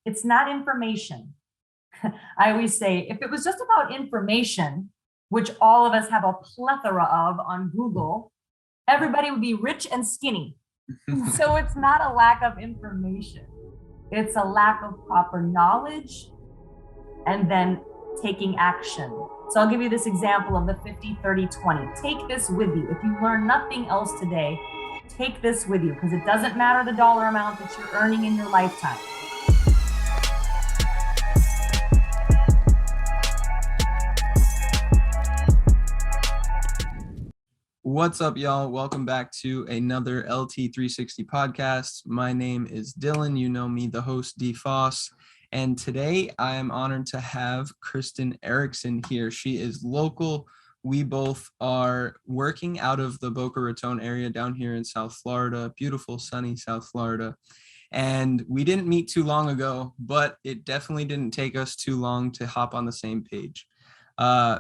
It's not information. I always say, if it was just about information, which all of us have a plethora of on Google, everybody would be rich and skinny. So it's not a lack of information. It's a lack of proper knowledge and then taking action. So I'll give you this example of the 50-30-20. Take this with you. If you learn nothing else today, take this with you, because it doesn't matter the dollar amount that you're earning in your lifetime. What's up, y'all? Welcome back to another LT360 podcast. My name is Dylan. You know me, the host, D. Foss. And today I am honored to have Kristen Erickson here. She is local. We both are working out of the Boca Raton area down here in South Florida, beautiful, sunny South Florida. And we didn't meet too long ago, but it definitely didn't take us too long to hop on the same page.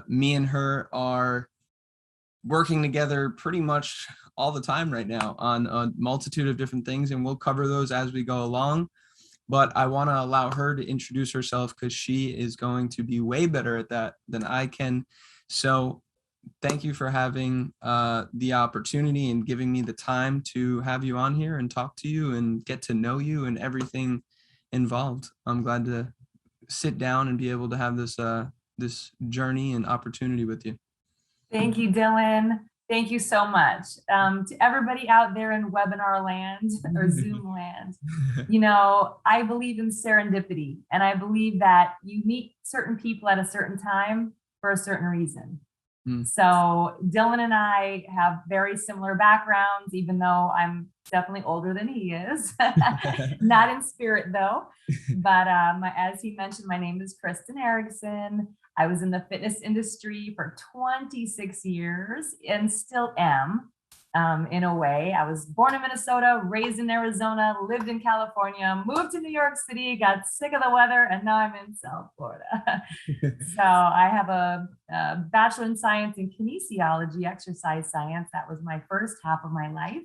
Me and her are working together pretty much all the time right now on a multitude of different things, and we'll cover those as we go along. But I want to allow her to introduce herself because she is going to be way better at that than I can. So thank you for having the opportunity and giving me the time to have you on here and talk to you and get to know you and everything involved. I'm glad to sit down and be able to have this journey and opportunity with you. Thank you, Dylan. Thank you so much. To everybody out there in webinar land or Zoom land, you know, I believe in serendipity, and I believe that you meet certain people at a certain time for a certain reason. So Dylan and I have very similar backgrounds, even though I'm definitely older than he is. Not in spirit though, but as he mentioned, my name is Kristen Erickson. I was in the fitness industry for 26 years and still am, in a way. I was born in Minnesota, raised in Arizona, lived in California, moved to New York City, got sick of the weather, and now I'm in South Florida. So I have a bachelor in science in kinesiology, exercise science. That was my first half of my life.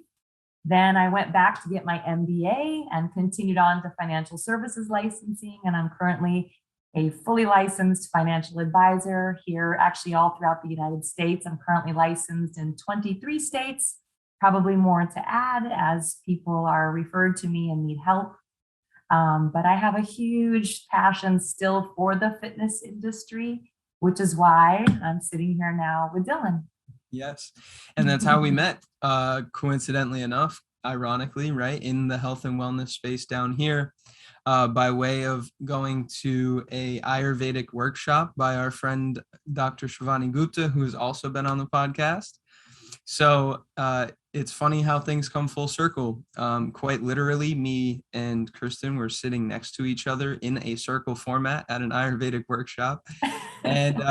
Then I went back to get my MBA and continued on to financial services licensing, and I'm currently a fully licensed financial advisor here, actually all throughout the United States. I'm currently licensed in 23 states, probably more to add as people are referred to me and need help. But I have a huge passion still for the fitness industry, which is why I'm sitting here now with Dylan. Yes, and that's how we met, coincidentally enough, ironically, right, in the health and wellness space down here. By way of going to a Ayurvedic workshop by our friend, Dr. Shivani Gupta, who's also been on the podcast. So it's funny how things come full circle. Quite literally, me and Kristen were sitting next to each other in a circle format at an Ayurvedic workshop. And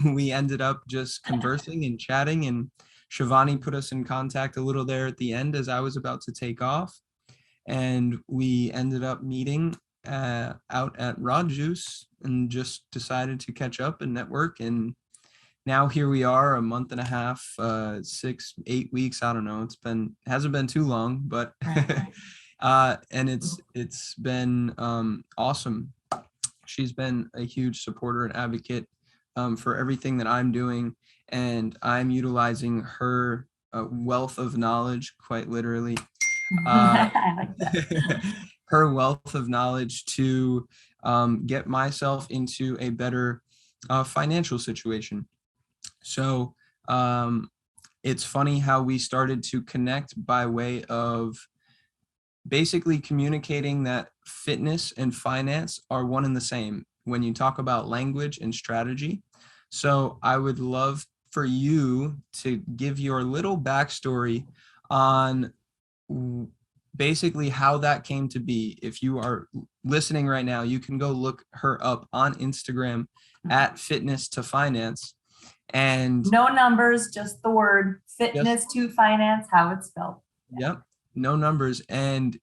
we ended up just conversing and chatting, and Shivani put us in contact a little there at the end as I was about to take off. And we ended up meeting out at Raw Juice and just decided to catch up and network. And now here we are, a month and a half, 6-8 weeks. I don't know. Hasn't been too long, but and it's been awesome. She's been a huge supporter and advocate for everything that I'm doing, and I'm utilizing her wealth of knowledge, quite literally. I like that. Her wealth of knowledge to get myself into a better financial situation. So it's funny how we started to connect by way of basically communicating that fitness and finance are one and the same when you talk about language and strategy. So I would love for you to give your little backstory on basically how that came to be. If you are listening right now, you can go look her up on Instagram at Fitness to Finance. And no numbers, just the word fitness to finance, how it's spelled. Yep, no numbers. And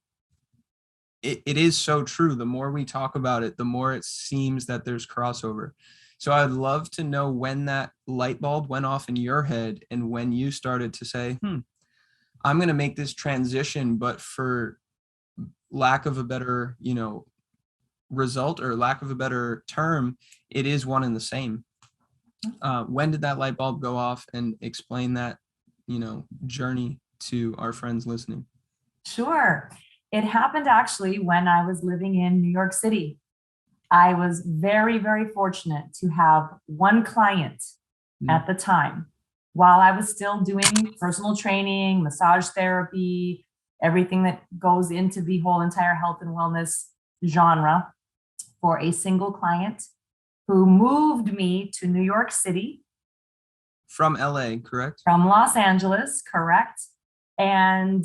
it is so true. The more we talk about it, the more it seems that there's crossover. So I'd love to know when that light bulb went off in your head and when you started to say, I'm going to make this transition, but for lack of a better, result, or lack of a better term, it is one and the same. When did that light bulb go off? And explain that, journey to our friends listening. Sure. It happened actually when I was living in New York City. I was very, very fortunate to have one client at the time while I was still doing personal training, massage therapy, everything that goes into the whole entire health and wellness genre, for a single client who moved me to New York City. From LA, correct? From Los Angeles, correct. And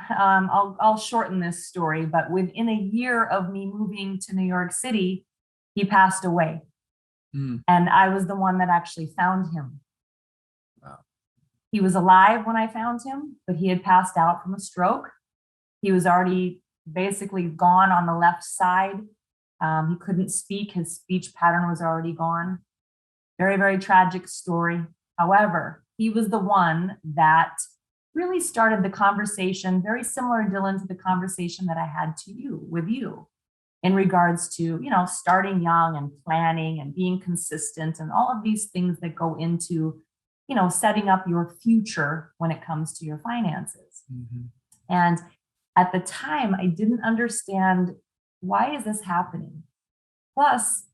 I'll shorten this story, but within a year of me moving to New York City, he passed away. And I was the one that actually found him. Wow. He was alive when I found him, but he had passed out from a stroke. He was already basically gone on the left side. He couldn't speak. His speech pattern was already gone. Very, very tragic story. However, he was the one that really started the conversation, very similar, Dylan, to the conversation that I had with you in regards to, starting young and planning and being consistent and all of these things that go into, setting up your future when it comes to your finances. And at the time, I didn't understand, why is this happening? Plus,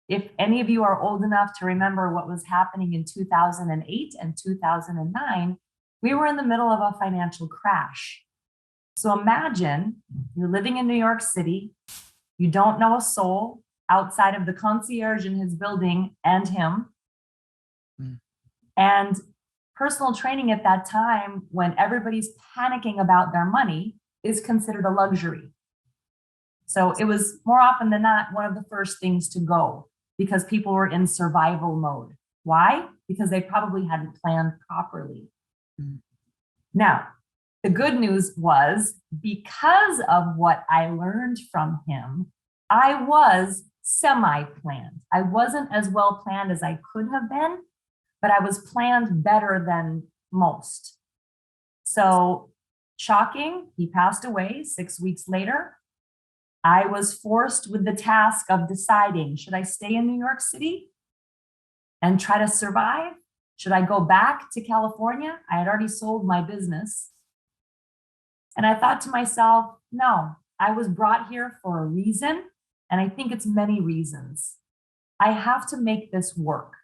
if any of you are old enough to remember what was happening in 2008 and 2009, we were in the middle of a financial crash. So imagine you're living in New York City, you don't know a soul outside of the concierge in his building and him. And personal training at that time, when everybody's panicking about their money, is considered a luxury. So it was more often than not one of the first things to go, because people were in survival mode. Why? Because they probably hadn't planned properly. Now, the good news was, because of what I learned from him, I was semi-planned. I wasn't as well planned as I could have been, but I was planned better than most. So shocking, he passed away 6 weeks later. I was forced with the task of deciding, should I stay in New York City and try to survive? Should I go back to California? I had already sold my business. And I thought to myself, no, I was brought here for a reason. And I think it's many reasons. I have to make this work.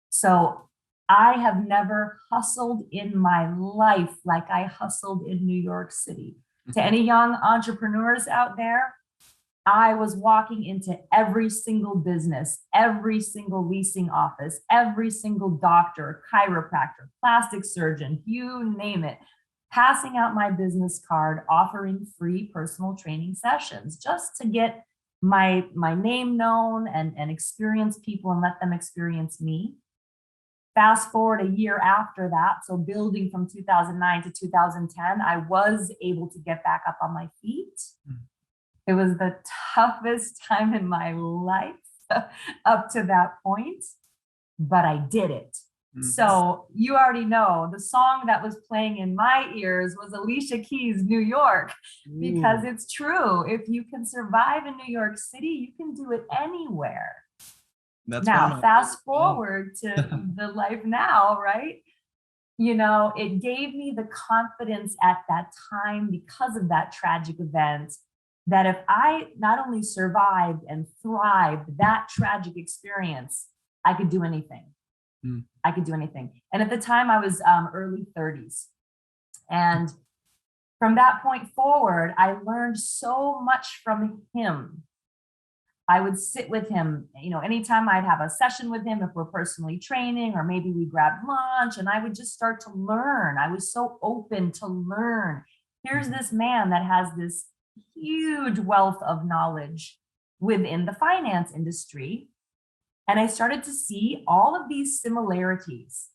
So I have never hustled in my life like I hustled in New York City. To any young entrepreneurs out there, I was walking into every single business, every single leasing office, every single doctor, chiropractor, plastic surgeon, you name it, passing out my business card, offering free personal training sessions just to get my name known and experience people and let them experience me. Fast forward a year after that, so building from 2009 to 2010, I was able to get back up on my feet. It was the toughest time in my life up to that point, but I did it. So you already know the song that was playing in my ears was Alicia Keys' New York, because it's true. If you can survive in New York City, you can do it anywhere. That's now, fast forward to the life now, right? It gave me the confidence at that time, because of that tragic event, that if I not only survived and thrived that tragic experience, I could do anything. I could do anything. And at the time I was early 30s. And from that point forward, I learned so much from him. I would sit with him, anytime I'd have a session with him, if we're personally training, or maybe we grabbed lunch, and I would just start to learn. I was so open to learn. Here's this man that has this huge wealth of knowledge within the finance industry. And I started to see all of these similarities,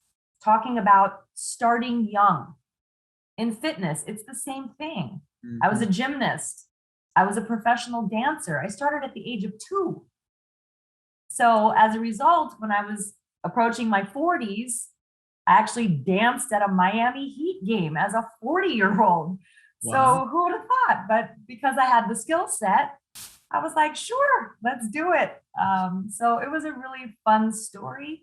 talking about starting young. In fitness, it's the same thing. I was a gymnast. I was a professional dancer. I started at the age of 2. So as a result, when I was approaching my 40s, I actually danced at a Miami Heat game as a 40-year-old. Wow. So who would have thought? But because I had the skill set, I was like, sure, let's do it. So it was a really fun story.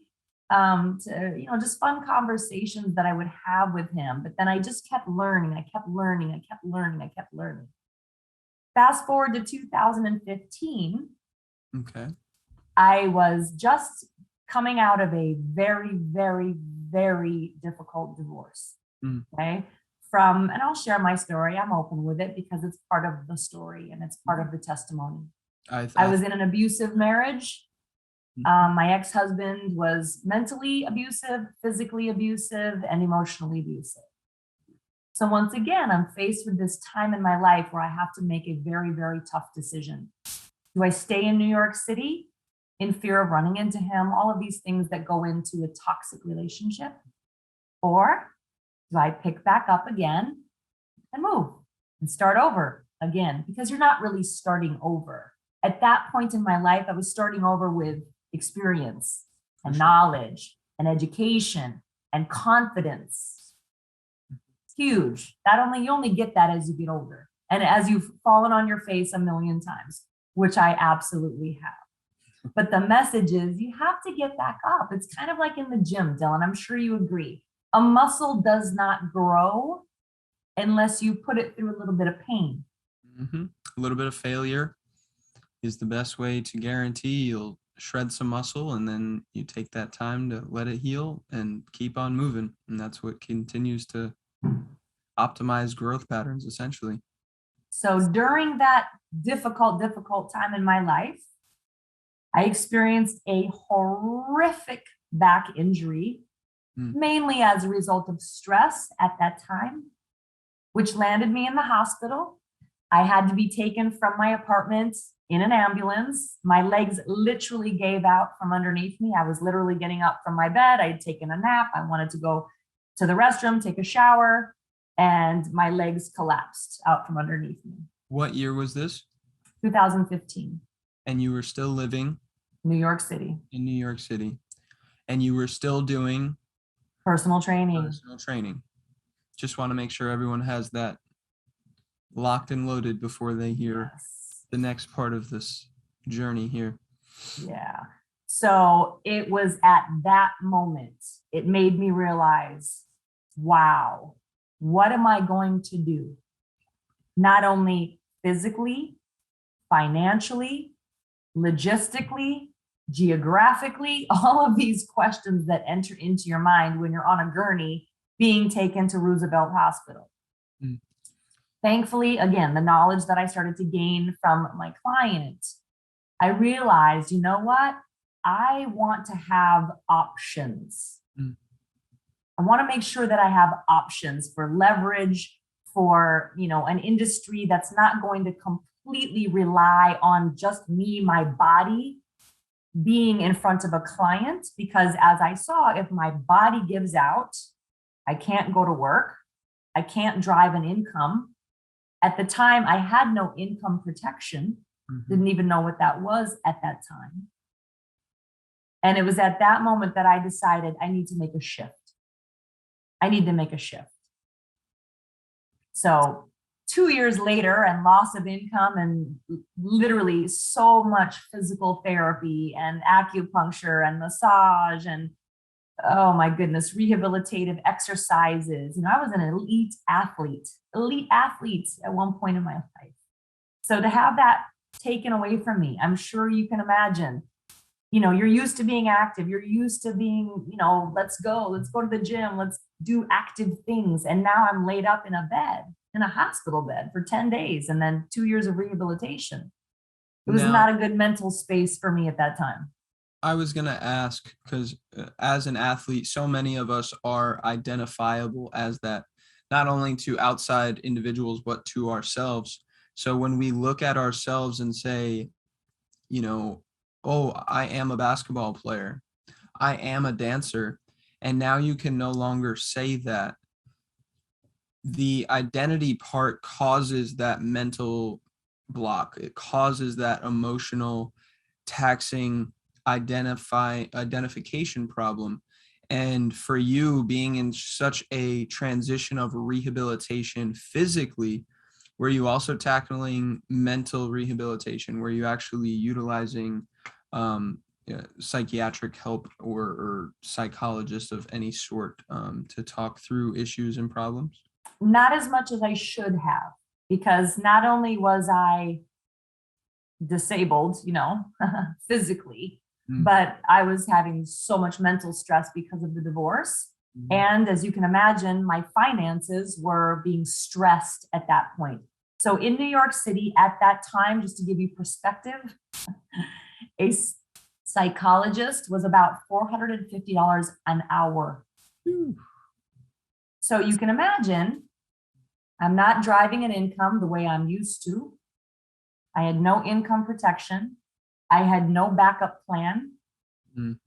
Just fun conversations that I would have with him. But then I just kept learning. I kept learning. I kept learning. I kept learning. Fast forward to 2015. Okay. I was just coming out of a very, very, very difficult divorce. Okay. And I'll share my story. I'm open with it because it's part of the story and it's part of the testimony. I was in an abusive marriage. My ex-husband was mentally abusive, physically abusive, and emotionally abusive. So once again, I'm faced with this time in my life where I have to make a very, very tough decision. Do I stay in New York City in fear of running into him? All of these things that go into a toxic relationship. Or do I pick back up again and move and start over again? Because you're not really starting over. At that point in my life, I was starting over with experience and knowledge and education and confidence. It's huge. You only get that as you get older and as you've fallen on your face a million times, which I absolutely have. But the message is you have to get back up. It's kind of like in the gym, Dylan. I'm sure you agree. A muscle does not grow unless you put it through a little bit of pain. A little bit of failure is the best way to guarantee you'll shred some muscle, and then you take that time to let it heal and keep on moving. And that's what continues to optimize growth patterns, essentially. So during that difficult time in my life, I experienced a horrific back injury, mainly as a result of stress at that time, which landed me in the hospital. I had to be taken from my apartment in an ambulance. My legs literally gave out from underneath me. I was literally getting up from my bed. I had taken a nap. I wanted to go to the restroom, take a shower, and my legs collapsed out from underneath me. What year was this? 2015. And you were still living? New York City. In New York City. And you were still doing? Personal training. Personal training. Just want to make sure everyone has that locked and loaded before they hear the next part of this journey here. Yeah. So it was at that moment, it made me realize, wow, what am I going to do? Not only physically, financially, logistically, geographically, all of these questions that enter into your mind when you're on a gurney being taken to Roosevelt Hospital. Thankfully, again, the knowledge that I started to gain from my client, I realized, you know what? I want to have options. I want to make sure that I have options for leverage, for, an industry that's not going to completely rely on just me, my body, being in front of a client. Because as I saw, if my body gives out, I can't go to work, I can't drive an income. At the time, I had no income protection, didn't even know what that was at that time. And it was at that moment that I decided I need to make a shift. I need to make a shift. So 2 years later, and loss of income, and literally so much physical therapy and acupuncture and massage and, oh my goodness, rehabilitative exercises. I was an elite athlete at one point in my life. So to have that taken away from me, I'm sure you can imagine, you're used to being active. You're used to being, let's go to the gym. Let's do active things. And now I'm laid up in a hospital bed for 10 days and then 2 years of rehabilitation. It was not a good mental space for me at that time. I was going to ask, because as an athlete, so many of us are identifiable as that, not only to outside individuals, but to ourselves. So when we look at ourselves and say, oh, I am a basketball player, I am a dancer, and now you can no longer say that. The identity part causes that mental block. It causes that emotional taxing identification problem. And for you being in such a transition of rehabilitation physically, were you also tackling mental rehabilitation? Were you actually utilizing psychiatric help or psychologist of any sort to talk through issues and problems? Not as much as I should have, because not only was I disabled, physically, Mm. but I was having so much mental stress because of the divorce. Mhm. And as you can imagine, my finances were being stressed at that point. So in New York City at that time, just to give you perspective, a psychologist was about $450 an hour. Whew. So you can imagine, I'm not driving an income the way I'm used to. I had no income protection. I had no backup plan. Mm.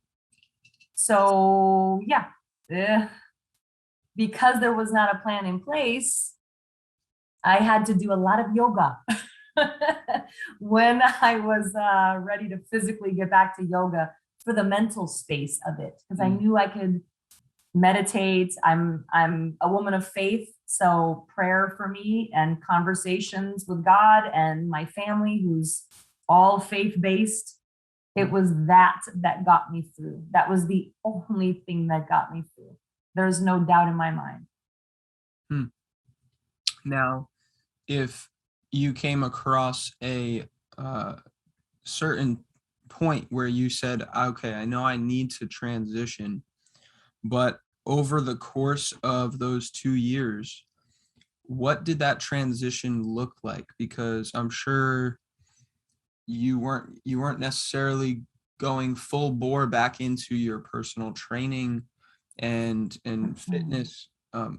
So yeah, because there was not a plan in place, I had to do a lot of yoga. When I was ready to physically get back to yoga for the mental space of it, because I knew I could meditate. I'm a woman of faith, so prayer for me and conversations with God and my family, who's all faith-based. It was that got me through. That was the only thing that got me through. There's no doubt in my mind. Now, if you came across a certain point where you said, okay, I know I need to transition, but over the course of those 2 years, what did that transition look like? Because I'm sure you weren't necessarily going full bore back into your personal training and fitness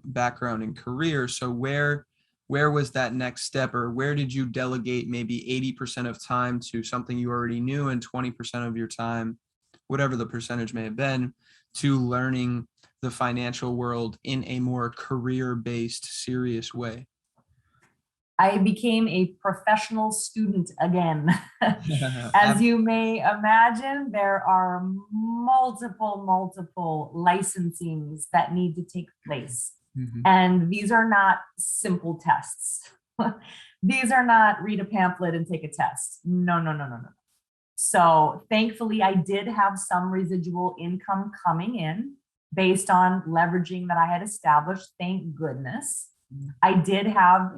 background and career. So where was that next step, or where did you delegate maybe 80% of time to something you already knew and 20% of your time, whatever the percentage may have been, to learning the financial world in a more career-based, serious way? I became a professional student again. As you may imagine, there are multiple licensings that need to take place. Mhm. And these are not simple tests. These are not read a pamphlet and take a test. No. So thankfully, I did have some residual income coming in based on leveraging that I had established. Thank goodness. I did have,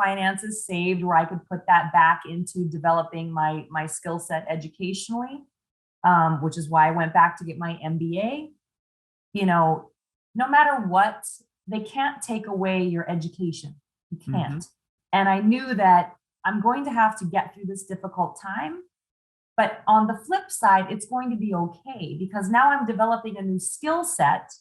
finances saved where I could put that back into developing my skill set educationally, which is why I went back to get my MBA. No matter what, they can't take away your education. You can't. And I knew that I'm going to have to get through this difficult time. But on the flip side, it's going to be okay, because now I'm developing a new skill set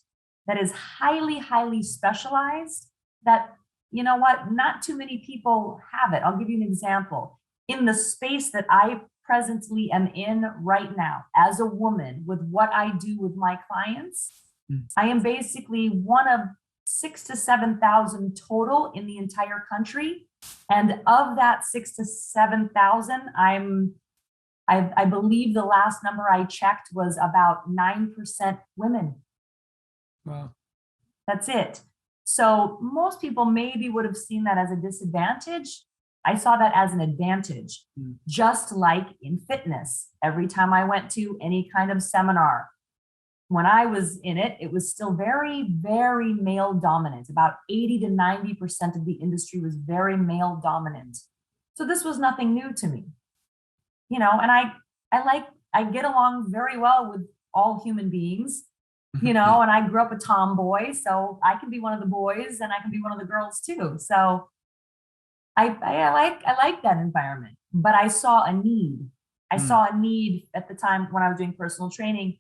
that is highly specialized, that, not too many people have it. I'll give you an example. In the space that I presently am in right now, as a woman, with what I do with my clients, I am basically one of 6,000 to 7,000 total in the entire country. And of that 6,000 to 7,000, I believe the last number I checked was about 9% women. Wow. That's it. So most people maybe would have seen that as a disadvantage. I saw that as an advantage. Just like in fitness, every time I went to any kind of seminar, when I was in it, it was still very male dominant. About 80 to 90% of the industry was very male dominant. So this was nothing new to me. And I get along very well with all human beings, and I grew up a tomboy, so I can be one of the boys and I can be one of the girls too. So I like that environment, but I saw a need. I saw a need at the time when I was doing personal training.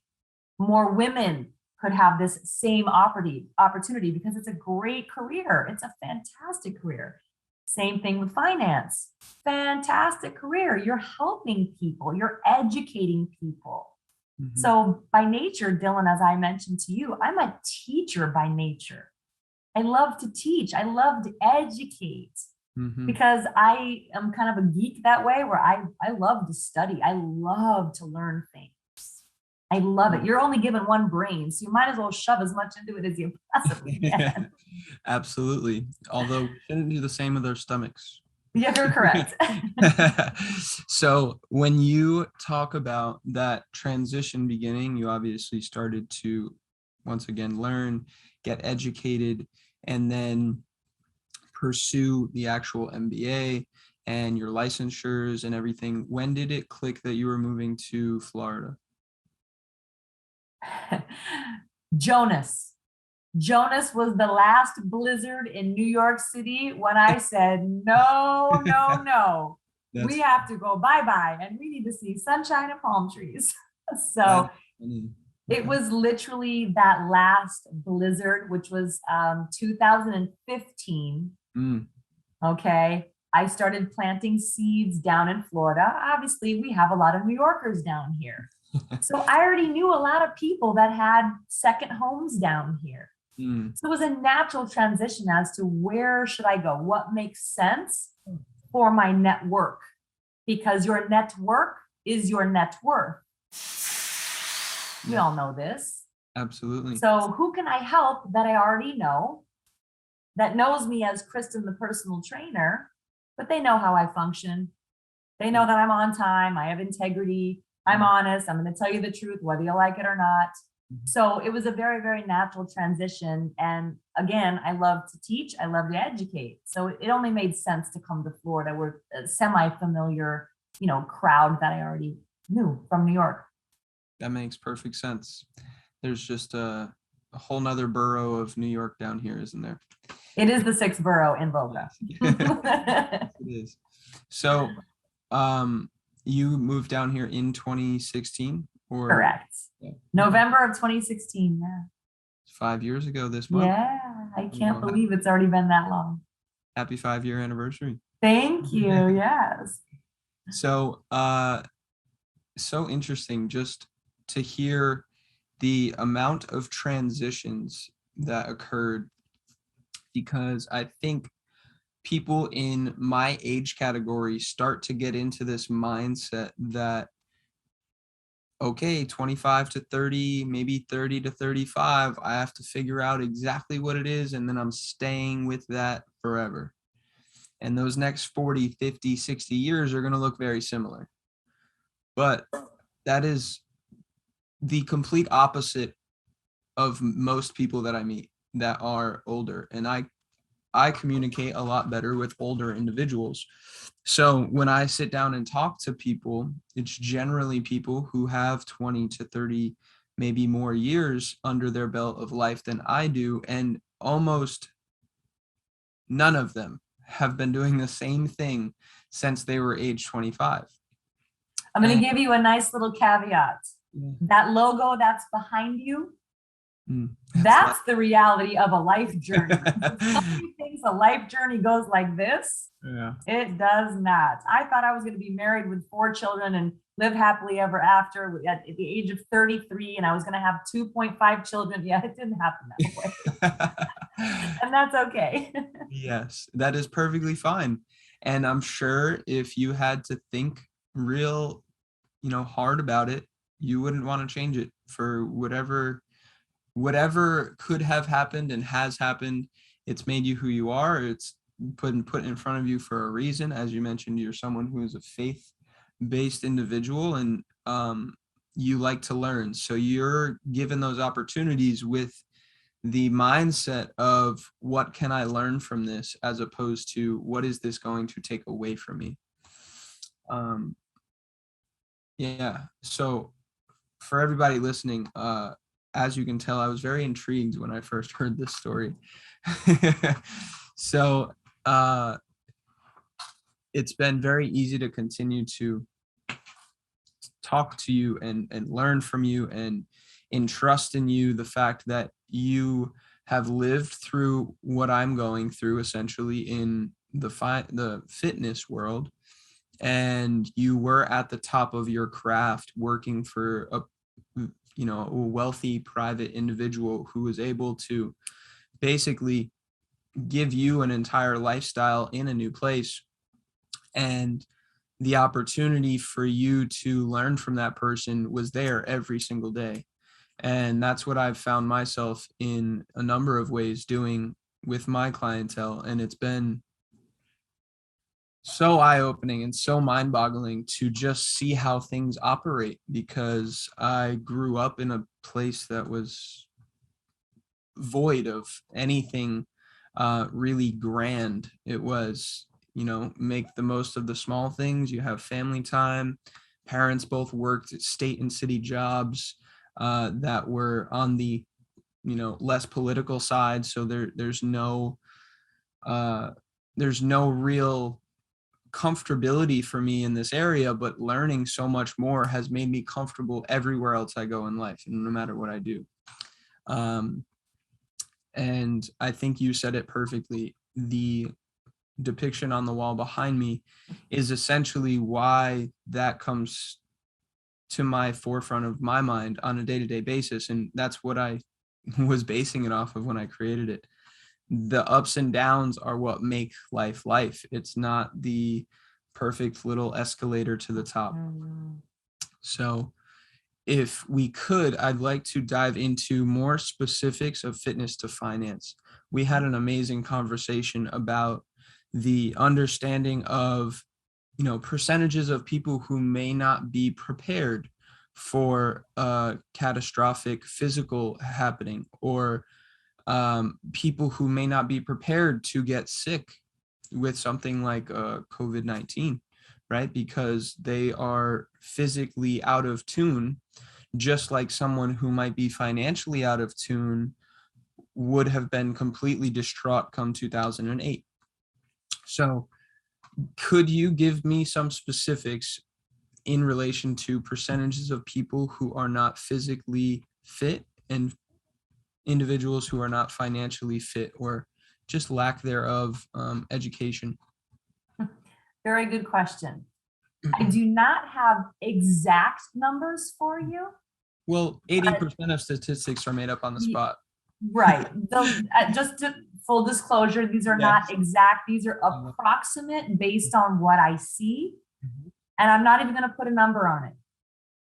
More women could have this same opportunity, because it's a great career. It's a fantastic career. Same thing with finance. Fantastic career. You're helping people. You're educating people. So by nature, Dylan, as I mentioned to you, I'm a teacher by nature. I love to teach. I love to educate, because I am kind of a geek that way, where I love to study. I love to learn things. I love it. You're only given one brain, so you might as well shove as much into it as you possibly can. Absolutely. Although we shouldn't do the same with our stomachs. Yeah, you're correct. So when you talk about that transition beginning, you obviously started to once again learn, get educated, and then pursue the actual MBA and your licensures and everything. When did it click that you were moving to Florida? Jonas. Jonas was the last blizzard in New York City when I said, no, no, no. We That's have to go bye-bye and we need to see sunshine and palm trees. So that's funny. it Okay. was literally that last blizzard, which was 2015. Mm. Okay. I started planting seeds down in Florida. Obviously, we have a lot of New Yorkers down here. So I already knew a lot of people that had second homes down here. Mm. So it was a natural transition as to where should I go? What makes sense for my network? Because your network is your net worth. We Yeah, all know this. absolutely. So who can I help that I already know, that knows me as Kristen, the personal trainer, but they know how I function. They know that I'm on time, I have integrity, I'm honest, I'm going to tell you the truth, whether you like it or not. So it was a very, very natural transition. And again, I love to teach, I love to educate. So it only made sense to come to Florida. We're a semi-familiar, crowd that I already knew from New York. That makes perfect sense. There's just a whole nother borough of New York down here, isn't there? It is the sixth borough in Boca. It is. So, you moved down here in 2016 or Correct. Yeah. November of 2016. Yeah. 5 years ago this month? Yeah. I can't Wow. believe it's already been that long. Happy 5-year anniversary. Thank you. Yes. So, so interesting just to hear the amount of transitions that occurred, because I think people in my age category start to get into this mindset that, okay, 25 to 30, maybe 30 to 35, I have to figure out exactly what it is, and then I'm staying with that forever. And those next 40, 50, 60 years are going to look very similar. But that is the complete opposite of most people that I meet that are older. And I communicate a lot better with older individuals. So when I sit down and talk to people, it's generally people who have 20 to 30, maybe more years under their belt of life than I do. And almost none of them have been doing the same thing since they were age 25. I'm going to give you a nice little caveat. Yeah. That logo that's behind you, Mm. that's the reality of a life journey. Somebody thinks a life journey goes like this. Yeah. It does not. I thought I was going to be married with 4 children and live happily ever after at the age of 33, and I was going to have 2.5 children. Yeah, it didn't happen that way. And that's okay. Yes, that is perfectly fine. And I'm sure if you had to think real, hard about it, you wouldn't want to change it for whatever could have happened and has happened. It's made you who you are. It's put in front of you for a reason. As you mentioned, you're someone who is a faith-based individual, and you like to learn. So you're given those opportunities with the mindset of what can I learn from this, as opposed to what is this going to take away from me. Yeah. So for everybody listening, as you can tell, I was very intrigued when I first heard this story. So it's been very easy to continue to talk to you and learn from you and entrust in you the fact that you have lived through what I'm going through, essentially in the fitness world, and you were at the top of your craft working for a wealthy private individual who was able to basically give you an entire lifestyle in a new place, and the opportunity for you to learn from that person was there every single day. And that's what I've found myself in a number of ways doing with my clientele. And it's been so eye-opening and so mind-boggling to just see how things operate, because I grew up in a place that was void of anything really grand. It was, make the most of the small things. You have family time. Parents both worked at state and city jobs that were on the, less political side. So there's no real comfortability for me in this area, but learning so much more has made me comfortable everywhere else I go in life, and no matter what I do. And I think you said it perfectly. The depiction on the wall behind me is essentially why that comes to my forefront of my mind on a day-to-day basis. And that's what I was basing it off of when I created it. The ups and downs are what make life life. It's not the perfect little escalator to the top. So if we could, I'd like to dive into more specifics of fitness to finance. We had an amazing conversation about the understanding of, percentages of people who may not be prepared for a catastrophic physical happening, or people who may not be prepared to get sick with something like COVID-19, right? Because they are physically out of tune, just like someone who might be financially out of tune would have been completely distraught come 2008. So could you give me some specifics in relation to percentages of people who are not physically fit and individuals who are not financially fit, or just lack thereof education? Very good question. I do not have exact numbers for you. Well, 80% of statistics are made up on the spot. Right. Just to full disclosure, these are not exact. These are approximate based on what I see. And I'm not even going to put a number on it.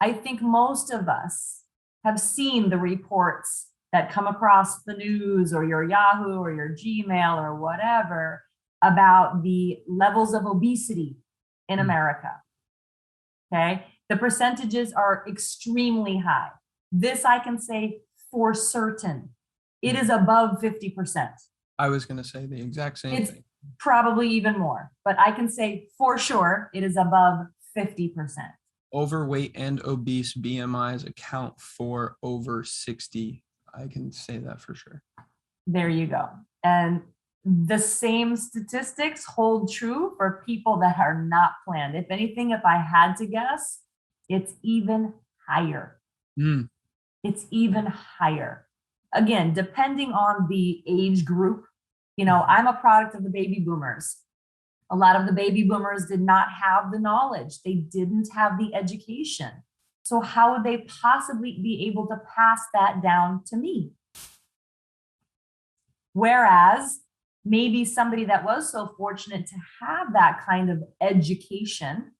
I think most of us have seen the reports that come across the news or your Yahoo or your Gmail or whatever about the levels of obesity in America. Okay. The percentages are extremely high. This I can say for certain. It is above 50%. I was going to say the exact same thing. Probably even more, but I can say for sure it is above 50%. Overweight and obese BMIs account for over 60. I can say that for sure. There you go. And the same statistics hold true for people that are not planned. If anything, if I had to guess, it's even higher. It's even higher. Again, depending on the age group, I'm a product of the baby boomers. A lot of the baby boomers did not have the knowledge. They didn't have the education. So how would they possibly be able to pass that down to me? Whereas maybe somebody that was so fortunate to have that kind of education,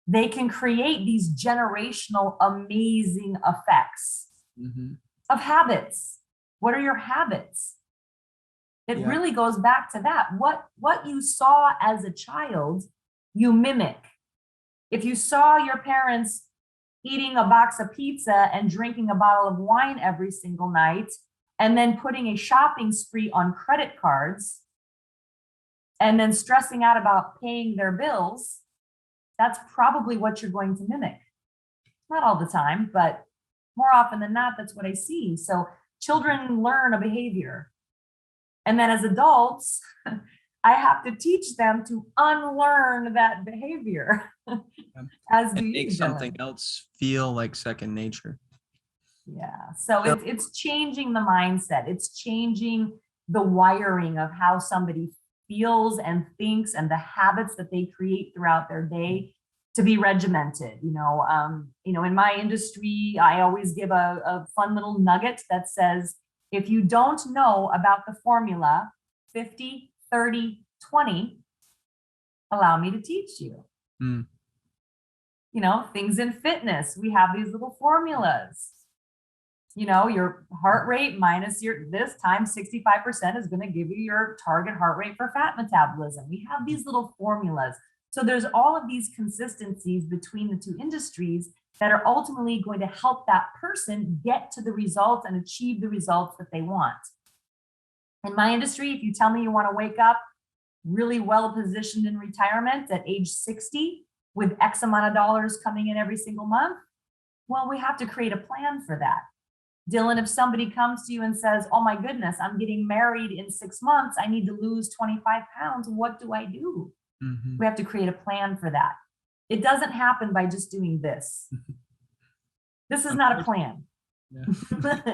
they can create these generational amazing effects of habits. What are your habits? It really goes back to that. What you saw as a child, you mimic. If you saw your parents eating a box of pizza and drinking a bottle of wine every single night, and then putting a shopping spree on credit cards, and then stressing out about paying their bills, that's probably what you're going to mimic. Not all the time, but more often than not, that's what I see. So children learn a behavior. And then as adults, I have to teach them to unlearn that behavior. As do you, make something else feel like second nature. Yeah. So it's changing the mindset. It's changing the wiring of how somebody feels and thinks, and the habits that they create throughout their day to be regimented. In my industry, I always give a fun little nugget that says, if you don't know about the formula 50, 30, 20, allow me to teach you. Things in fitness, we have these little formulas. Your heart rate minus this times 65% is going to give you your target heart rate for fat metabolism. We have these little formulas. So there's all of these consistencies between the two industries that are ultimately going to help that person get to the results and achieve the results that they want. In my industry, if you tell me you want to wake up really well positioned in retirement at age 60 with X amount of dollars coming in every single month, well, we have to create a plan for that. Dylan, if somebody comes to you and says, oh my goodness, I'm getting married in 6 months, I need to lose 25 pounds, what do I do? Mhm. We have to create a plan for that. It doesn't happen by just doing this. This is not a plan. Yeah.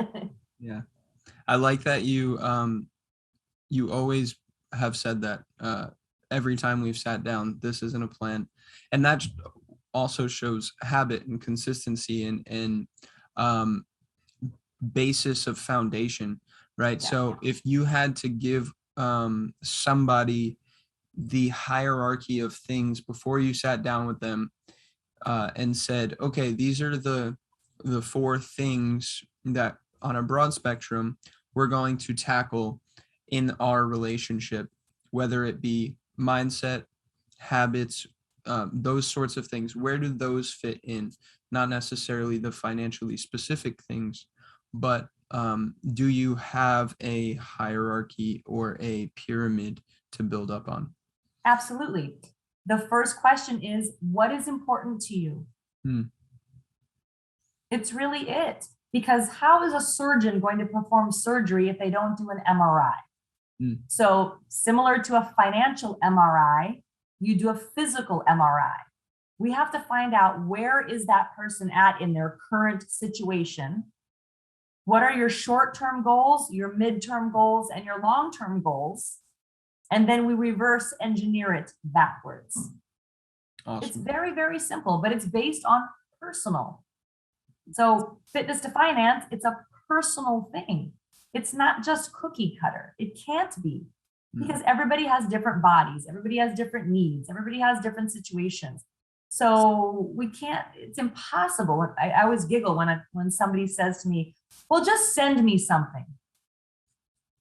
Yeah. I like that you always have said that every time we've sat down, this isn't a plan. And that also shows habit and consistency and basis of foundation, right? Yeah. So if you had to give somebody the hierarchy of things before you sat down with them and said, okay, these are the 4 things that on a broad spectrum we're going to tackle in our relationship, whether it be mindset, habits, those sorts of things. Where do those fit in? Not necessarily the financially specific things, but do you have a hierarchy or a pyramid to build up on? Absolutely. The first question is, what is important to you? It's really it. Because how is a surgeon going to perform surgery if they don't do an MRI? So similar to a financial MRI, you do a physical MRI. We have to find out, where is that person at in their current situation? What are your short-term goals, your mid-term goals, and your long-term goals? And then we reverse engineer it backwards. Awesome. It's very, very simple, but it's based on personal. So fitness to finance, it's a personal thing. It's not just cookie cutter. It can't be, because everybody has different bodies. Everybody has different needs. Everybody has different situations. So we can't, it's impossible. I always giggle when somebody says to me, well, just send me something.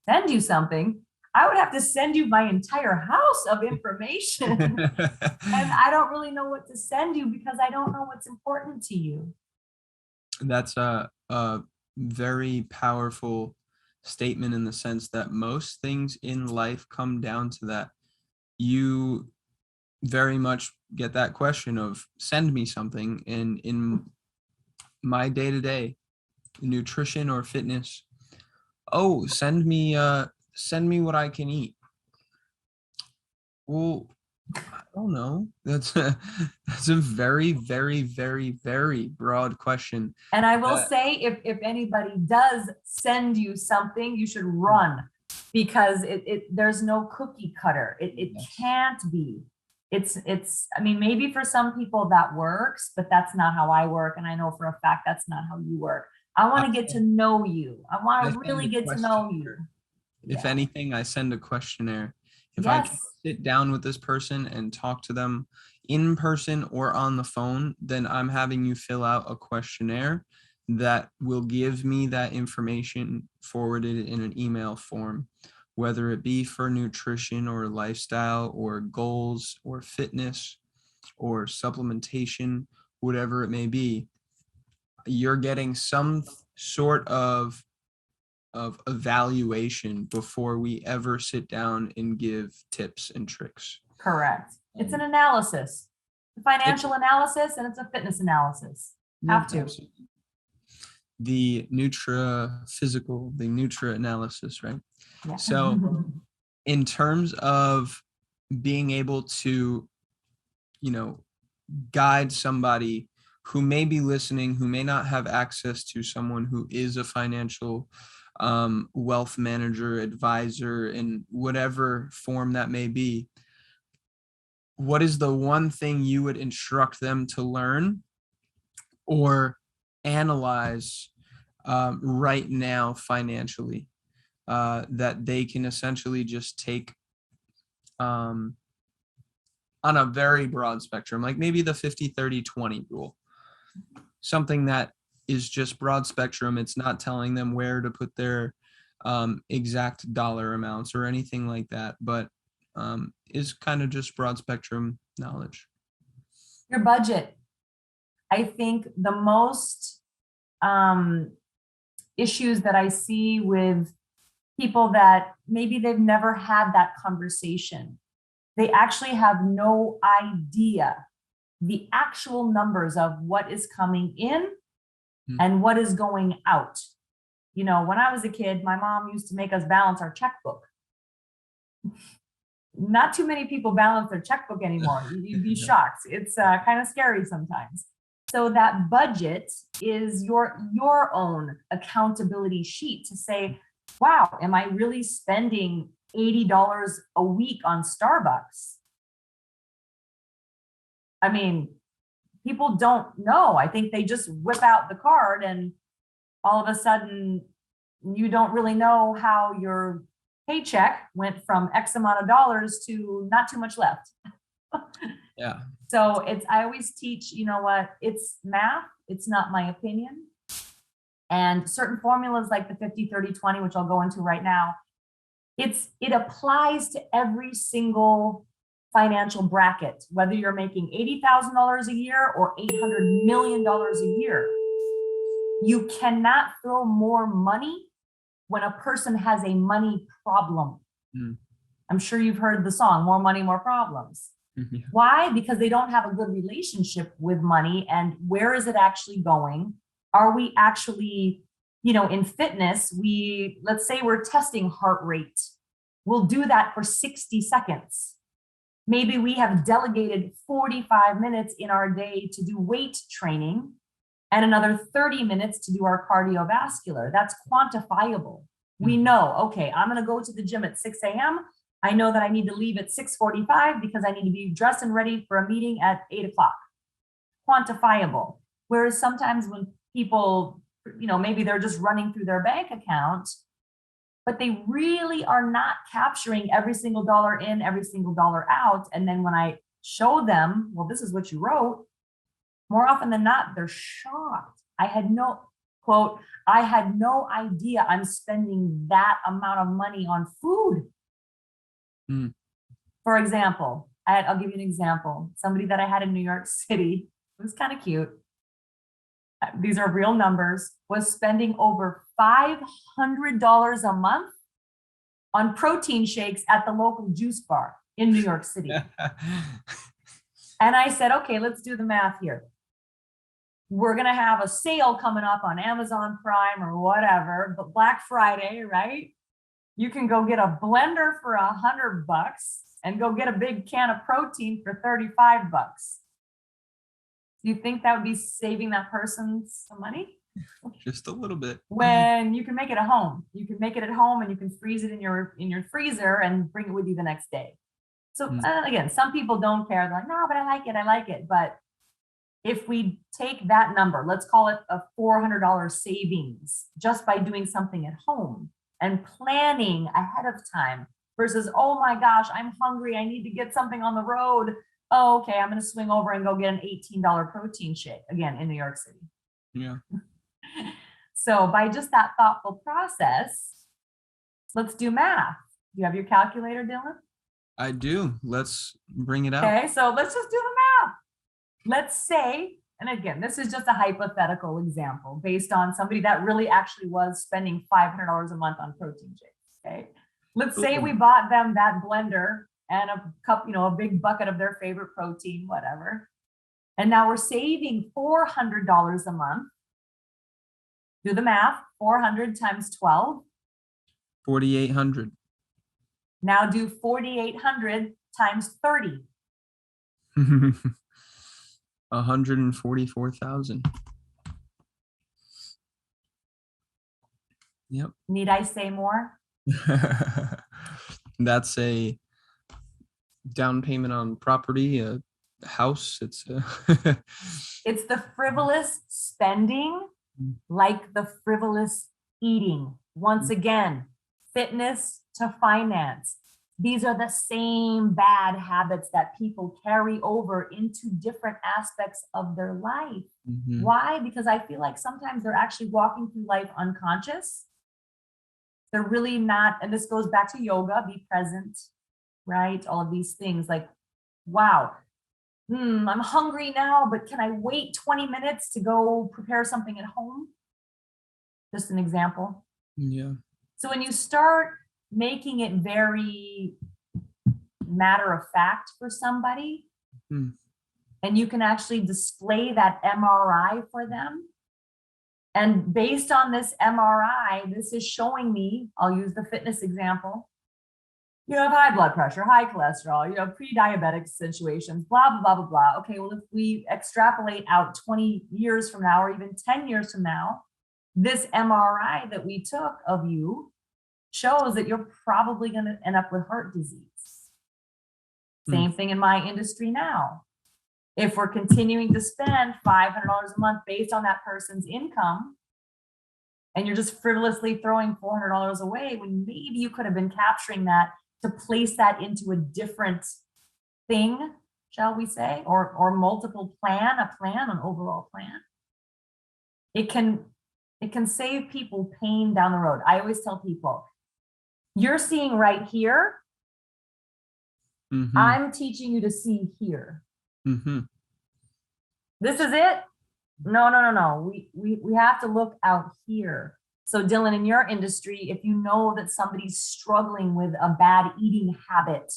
Send you something? I would have to send you my entire house of information. And I don't really know what to send you because I don't know what's important to you. That's a very powerful statement, in the sense that most things in life come down to that. You very much get that question of send me something, and in my day-to-day nutrition or fitness, oh, send me what I can eat. Well, I don't know. That's a very, very, very, very broad question. And I will say, if anybody does send you something, you should run, because there's no cookie cutter. It can't be. It's I mean, maybe for some people that works, but that's not how I work. And I know for a fact that's not how you work. I want to get to know you. I want to really get to know you. If anything, I send a questionnaire. If I can Yes. sit down with this person and talk to them in person or on the phone, then I'm having you fill out a questionnaire that will give me that information forwarded in an email form, whether it be for nutrition or lifestyle or goals or fitness or supplementation, whatever it may be. You're getting some sort of evaluation before we ever sit down and give tips and tricks. Correct. It's an analysis, a financial analysis, and it's a fitness analysis. Have to. Absolutely. The physical, the nutra analysis, right? Yeah. So in terms of being able to, guide somebody who may be listening, who may not have access to someone who is a financial wealth manager, advisor, in whatever form that may be, what is the one thing you would instruct them to learn or analyze right now financially, that they can essentially just take on a very broad spectrum, like maybe the 50-30-20 rule, something that is just broad spectrum. It's not telling them where to put their exact dollar amounts or anything like that, but is kind of just broad spectrum. knowledge. Your budget. I think the most issues that I see with people that maybe they've never had that conversation, they actually have no idea the actual numbers of what is coming in and what is going out. You know, when I was a kid, my mom used to make us balance our checkbook. Not too many people balance their checkbook anymore. You'd be shocked. It's kind of scary sometimes. So that budget is your own accountability sheet to say, wow, am I really spending $80 a week on Starbucks? I mean, people don't know. I think they just whip out the card and all of a sudden you don't really know how your paycheck went from X amount of dollars to not too much left. Yeah. So I always teach, you know what, it's math, it's not my opinion. And certain formulas like the 50, 30, 20, which I'll go into right now, it applies to every single financial bracket, whether you're making $80,000 a year or $800 million a year. You cannot throw more money when a person has a money problem. I'm sure you've heard the song, More Money, More Problems. Yeah. Why? Because they don't have a good relationship with money and where is it actually going? Are we actually, you know, in fitness, let's say we're testing heart rate. We'll do that for 60 seconds. Maybe we have delegated 45 minutes in our day to do weight training and another 30 minutes to do our cardiovascular. That's quantifiable. We know, okay, I'm going to go to the gym at 6 a.m. I know that I need to leave at 6:45 because I need to be dressed and ready for a meeting at 8 o'clock. Quantifiable. Whereas sometimes when people, you know, maybe they're just running through their bank account, but they really are not capturing every single dollar in, every single dollar out. And then when I show them, well, this is what you wrote, more often than not, they're shocked. I had no idea I'm spending that amount of money on food. For example, I'll give you an example. Somebody that I had in New York City, it was kind of cute. These are real numbers, was spending over $500 a month on protein shakes at the local juice bar in New York City. And I said, okay, let's do the math here. We're going to have a sale coming up on Amazon Prime or whatever, but Black Friday, right? You can go get a blender for $100 and go get a big can of protein for $35. Do you think that would be saving that person some money? Just a little bit. When you can make it at home. You can make it at home and you can freeze it in your freezer and bring it with you the next day. So again, some people don't care. They're like, no, but I like it. But if we take that number, let's call it a $400 savings just by doing something at home and planning ahead of time versus, oh my gosh, I'm hungry. I need to get something on the road. Oh, okay, I'm going to swing over and go get an $18 protein shake, again, in New York City. Yeah. So by just that thoughtful process, let's do math. Do you have your calculator, Dylan? I do. Let's bring it out. Okay, so let's just do the math. Let's say, and again, this is just a hypothetical example based on somebody that really actually was spending $500 a month on protein shakes, okay? Let's say we bought them that blender and a cup, you know, a big bucket of their favorite protein, whatever. And now we're saving $400 a month. Do the math, 400 times 12. 4,800. Now do 4,800 times 30. 144,000. Yep. Need I say more? That's a down payment on property, a house. It's the frivolous spending, like the frivolous eating. Once again, fitness to finance. These are the same bad habits that people carry over into different aspects of their life. Why? Because I feel like sometimes they're actually walking through life unconscious. They're really not, and this goes back to yoga, be present, right? All of these things like, wow, I'm hungry now, but can I wait 20 minutes to go prepare something at home? Just an example. Yeah. So when you start making it very matter of fact for somebody, and you can actually display that MRI for them. And based on this MRI, this is showing me, I'll use the fitness example. You have high blood pressure, high cholesterol, pre-diabetic situations, blah, blah, blah, blah, blah. Okay, well, if we extrapolate out 20 years from now, or even 10 years from now, this MRI that we took of you shows that you're probably going to end up with heart disease. Same thing in my industry now. If we're continuing to spend $500 a month based on that person's income, and you're just frivolously throwing $400 away, when maybe you could have been capturing that to place that into a different thing, shall we say, or multiple plan, an overall plan. It can save people pain down the road. I always tell people, you're seeing right here. I'm teaching you to see here. This is it. No. We have to look out here. So Dylan, in your industry, if you know that somebody's struggling with a bad eating habit,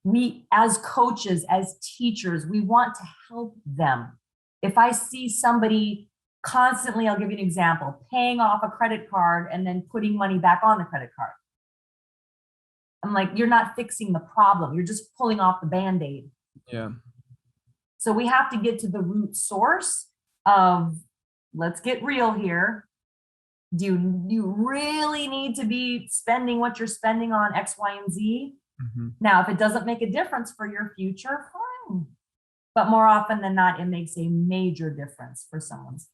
we as coaches, as teachers, we want to help them. If I see somebody constantly, I'll give you an example, paying off a credit card and then putting money back on the credit card. I'm like, you're not fixing the problem. You're just pulling off the Band-Aid. Yeah. So we have to get to the root source of, let's get real here. Do you really need to be spending what you're spending on X, Y, and Z? Now, if it doesn't make a difference for your future, fine. But more often than not, it makes a major difference for someone's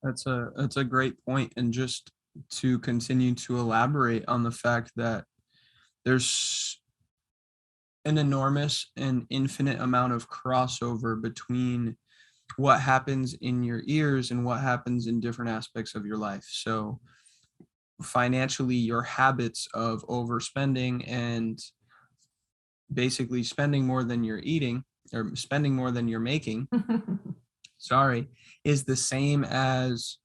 future. That's a great point. And just to continue to elaborate on the fact that there's an enormous and infinite amount of crossover between what happens in your ears and what happens in different aspects of your life. So financially, your habits of overspending and basically spending more than you're eating, or spending more than you're making, is the same as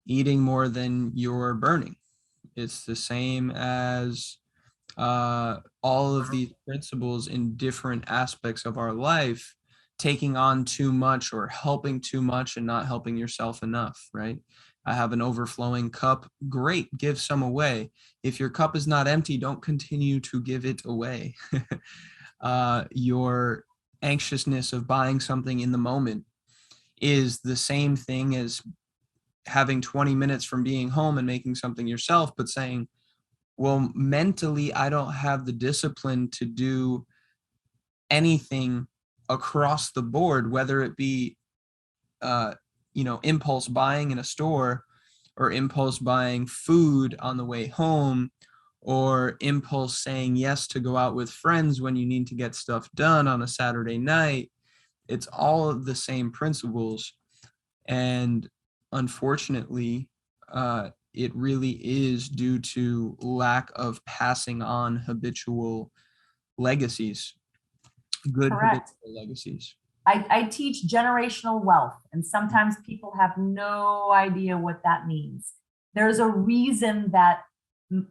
eating more than you're burning. It's the same as all of these principles in different aspects of our life, taking on too much or helping too much and not helping yourself enough, right? I have an overflowing cup. Great, give some away. If your cup is not empty, don't continue to give it away. Your anxiousness of buying something in the moment is the same thing as having 20 minutes from being home and making something yourself, but saying, well, mentally, I don't have the discipline to do anything across the board, whether it be, impulse buying in a store, or impulse buying food on the way home, or impulse saying yes to go out with friends when you need to get stuff done on a Saturday night. It's all of the same principles. And unfortunately, it really is due to lack of passing on habitual legacies, good Correct. habitual legacies. I teach generational wealth, and sometimes people have no idea what that means. There's a reason that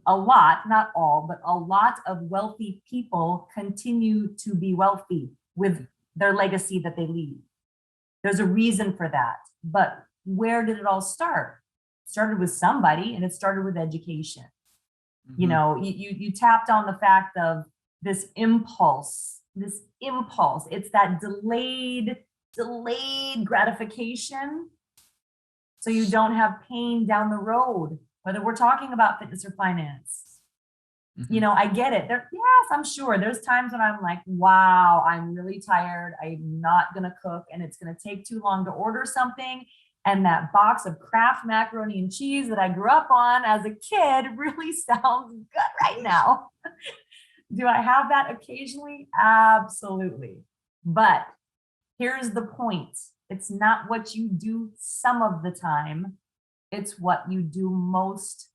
a lot, not all, but a lot of wealthy people continue to be wealthy with their legacy that they leave. There's a reason for that. But where did it all start? It started with somebody, and it started with education. You tapped on the fact of this impulse. It's that delayed gratification, so you don't have pain down the road, whether we're talking about fitness or finance. I get it. Yes, I'm sure there's times when I'm like, wow, I'm really tired. I'm not going to cook, and it's going to take too long to order something. And that box of Kraft macaroni and cheese that I grew up on as a kid really sounds good right now. Do I have that occasionally? Absolutely. But here's the point. It's not what you do some of the time. It's what you do most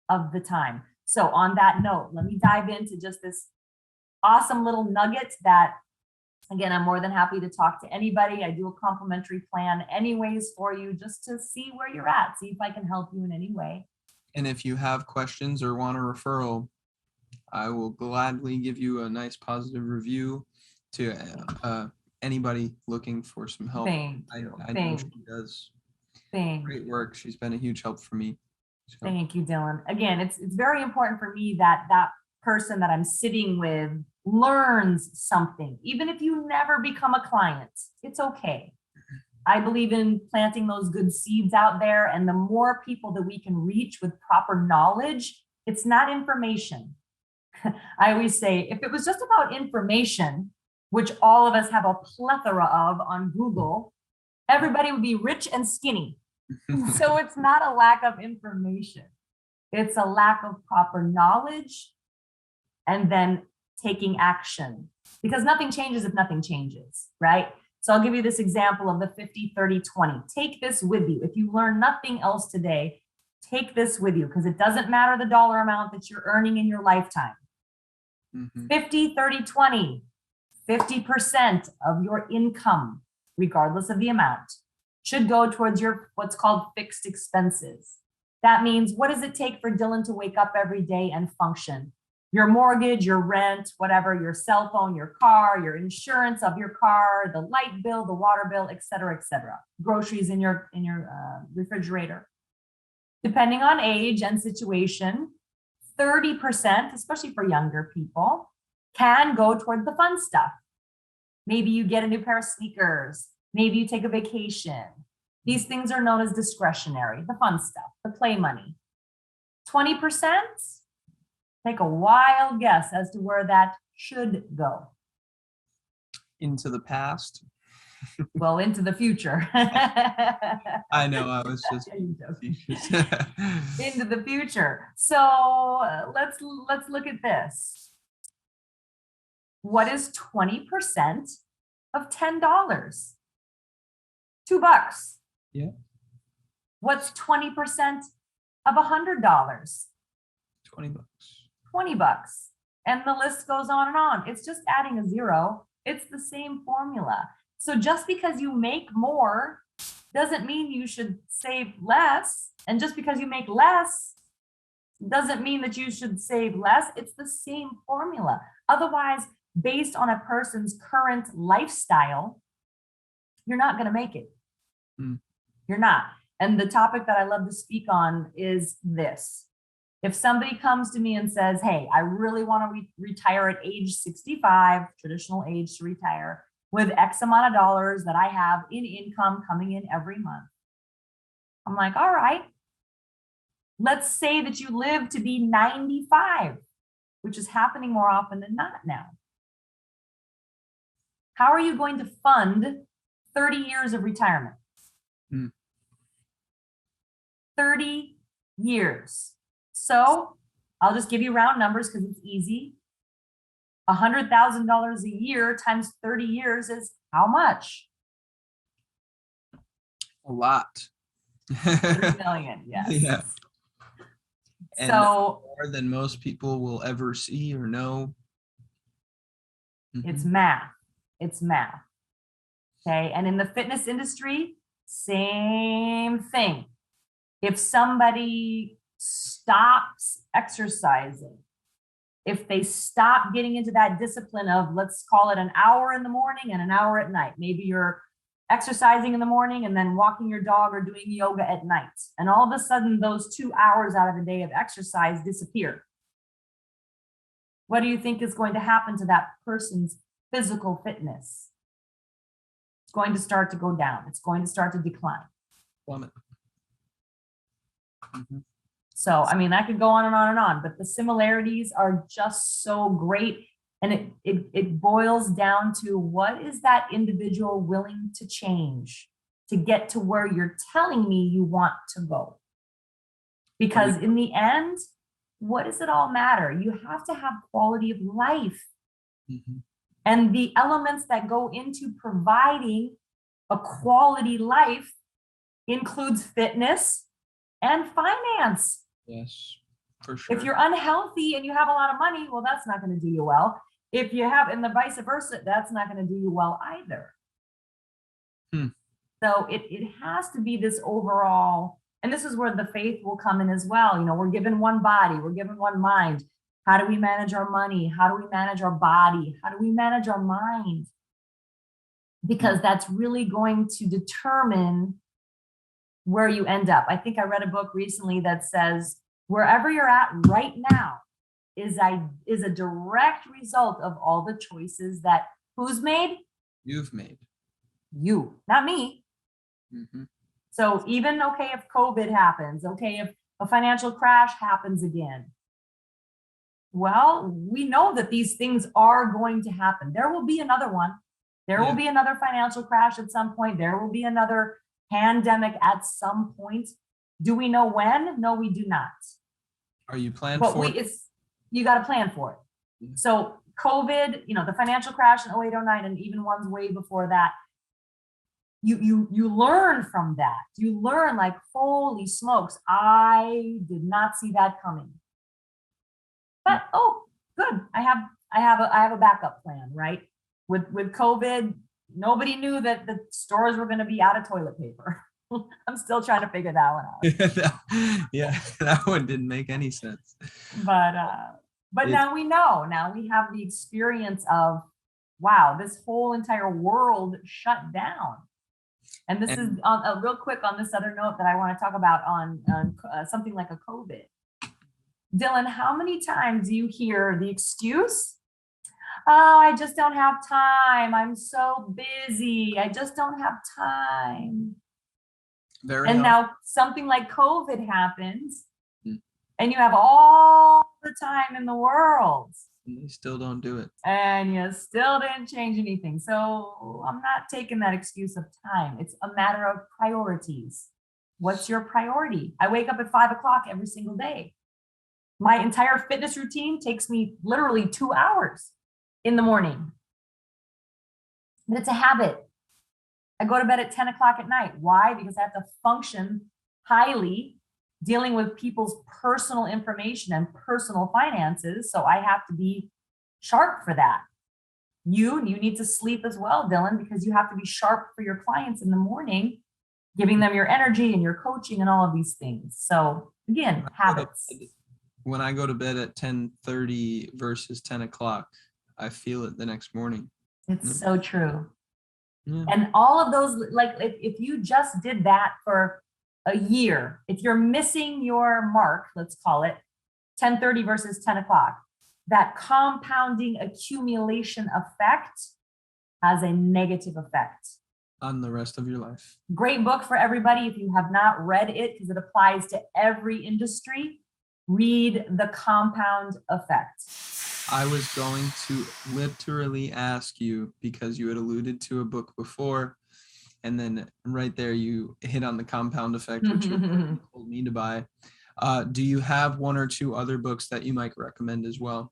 of the time. So on that note, let me dive into just this awesome little nugget that Again, I'm more than happy to talk to anybody. I do a complimentary plan anyways for you, just to see where you're at, see if I can help you in any way. And if you have questions or want a referral, I will gladly give you a nice positive review to anybody looking for some help. Thank you. I know she does great work. She's been a huge help for me. So. Thank you, Dylan. Again, it's very important for me that that person that I'm sitting with learns something. Even if you never become a client, it's okay. I believe in planting those good seeds out there, and the more people that we can reach with proper knowledge, it's not information. I always say, if it was just about information, which all of us have a plethora of on Google, everybody would be rich and skinny. So it's not a lack of information. It's a lack of proper knowledge and then taking action, because nothing changes if nothing changes, right? So I'll give you this example of the 50, 30, 20. Take this with you. If you learn nothing else today, take this with you, because it doesn't matter the dollar amount that you're earning in your lifetime. 50, 30, 20, 50% of your income, regardless of the amount, should go towards your what's called fixed expenses. That means, what does it take for Dylan to wake up every day and function? Your mortgage, your rent, whatever, your cell phone, your car, your insurance of your car, the light bill, the water bill, et cetera, groceries in your refrigerator. Depending on age and situation, 30%, especially for younger people, can go toward the fun stuff. Maybe you get a new pair of sneakers. Maybe you take a vacation. These things are known as discretionary, the fun stuff, the play money. 20%, take a wild guess as to where that should go. Into the past. Well, into the future. I know, I was just into the future. So let's look at this. What is 20% of $10? $2. Yeah. What's 20% of $100? $20. $20. And the list goes on and on. It's just adding a zero. It's the same formula. So just because you make more doesn't mean you should save less. And just because you make less doesn't mean that you should save less. It's the same formula. Otherwise, based on a person's current lifestyle, you're not going to make it. You're not. And the topic that I love to speak on is this. If somebody comes to me and says, hey, I really want to retire at age 65, traditional age to retire, with X amount of dollars that I have in income coming in every month, I'm like, all right, let's say that you live to be 95, which is happening more often than not now. How are you going to fund 30 years of retirement? 30 years. So I'll just give you round numbers because it's easy. $100,000 a year times 30 years is how much? A lot. 3 million, yes. Yeah. And so more than most people will ever see or know. It's math. It's math. Okay. And in the fitness industry, same thing. If somebody stops exercising, if they stop getting into that discipline of, let's call it an hour in the morning and an hour at night, maybe you're exercising in the morning and then walking your dog or doing yoga at night, and all of a sudden those 2 hours out of a day of exercise disappear. What do you think is going to happen to that person's physical fitness? It's going to start to go down. It's going to start to decline. Plummet. So, I mean, I could go on and on and on, but the similarities are just so great. And it boils down to, what is that individual willing to change to get to where you're telling me you want to go? Because in the end, what does it all matter? You have to have quality of life. And the elements that go into providing a quality life includes fitness and finance. Yes, for sure. If you're unhealthy and you have a lot of money, well, that's not going to do you well. If you have, and the vice versa, that's not going to do you well either. So it has to be this overall, and this is where the faith will come in as well. You know, we're given one body, we're given one mind. How do we manage our money? How do we manage our body? How do we manage our mind? Because that's really going to determine where you end up. I think I read a book recently that says wherever you're at right now is a direct result of all the choices that who's made? You've made. You, not me. Mm-hmm. So even, okay, if COVID happens, okay, if a financial crash happens again, well, we know that these things are going to happen. There will be another one. There will be another financial crash at some point. There will be another pandemic at some point. Do we know when? No, we do not. Are you planned for it? You got to plan for it. Yeah. So COVID, you know, the financial crash in 08, 09, and even ones way before that, you learn from that. You learn like, holy smokes, I did not see that coming. But oh, good. I have a backup plan, right? With COVID, nobody knew that the stores were going to be out of toilet paper. I'm still trying to figure that one out. Yeah, that one didn't make any sense. But now we know. Now we have the experience of, wow, this whole entire world shut down. And this is real quick on this other note that I want to talk about on something like a COVID. Dylan, how many times do you hear the excuse? Oh, I just don't have time. I'm so busy. I just don't have time. Now something like COVID happens and you have all the time in the world. And they still don't do it. And you still didn't change anything. So I'm not taking that excuse of time. It's a matter of priorities. What's your priority? I wake up at 5 o'clock every single day. My entire fitness routine takes me literally 2 hours in the morning. But it's a habit. I go to bed at 10 o'clock at night. Why? Because I have to function highly dealing with people's personal information and personal finances. So I have to be sharp for that. You need to sleep as well, Dylan, because you have to be sharp for your clients in the morning, giving them your energy and your coaching and all of these things. So again, habits. When I go to bed at 10:30 versus 10 o'clock, I feel it the next morning. It's so true. Yeah. And all of those, like if you just did that for a year, if you're missing your mark, let's call it 10:30 versus 10 o'clock, that compounding accumulation effect has a negative effect on the rest of your life. Great book for everybody. If you have not read it, because it applies to every industry, read The Compound Effect. I was going to literally ask you, because you had alluded to a book before, and then right there you hit on The Compound Effect, which you told me to buy. Do you have one or two other books that you might recommend as well?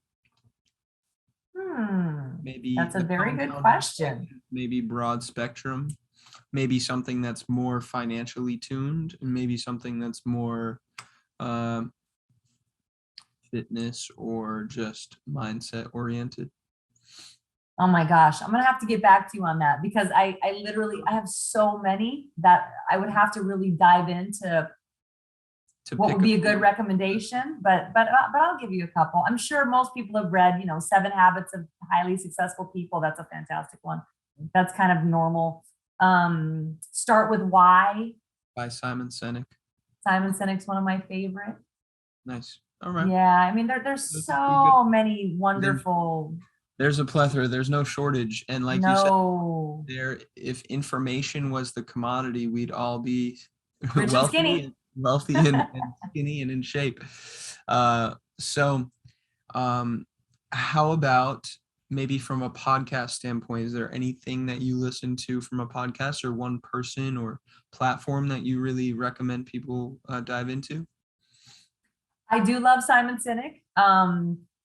Maybe that's a very good question. Maybe broad spectrum, maybe something that's more financially tuned, and maybe something that's more fitness or just mindset oriented. Oh my gosh, I'm gonna have to get back to you on that, because I literally have so many that I would have to really dive into what would be a good recommendation, but I'll give you a couple. I'm sure most people have read, 7 Habits of Highly Successful People. That's a fantastic one. That's kind of normal. Start with Why by Simon Sinek. Simon Sinek's one of my favorite. Nice. All right. Yeah, I mean there's so many wonderful. There's a plethora. There's no shortage, and like you said, if information was the commodity, we'd all be rich and skinny. Wealthy and skinny and in shape. So how about maybe from a podcast standpoint, is there anything that you listen to from a podcast, or one person or platform that you really recommend people dive into? I do love Simon Sinek.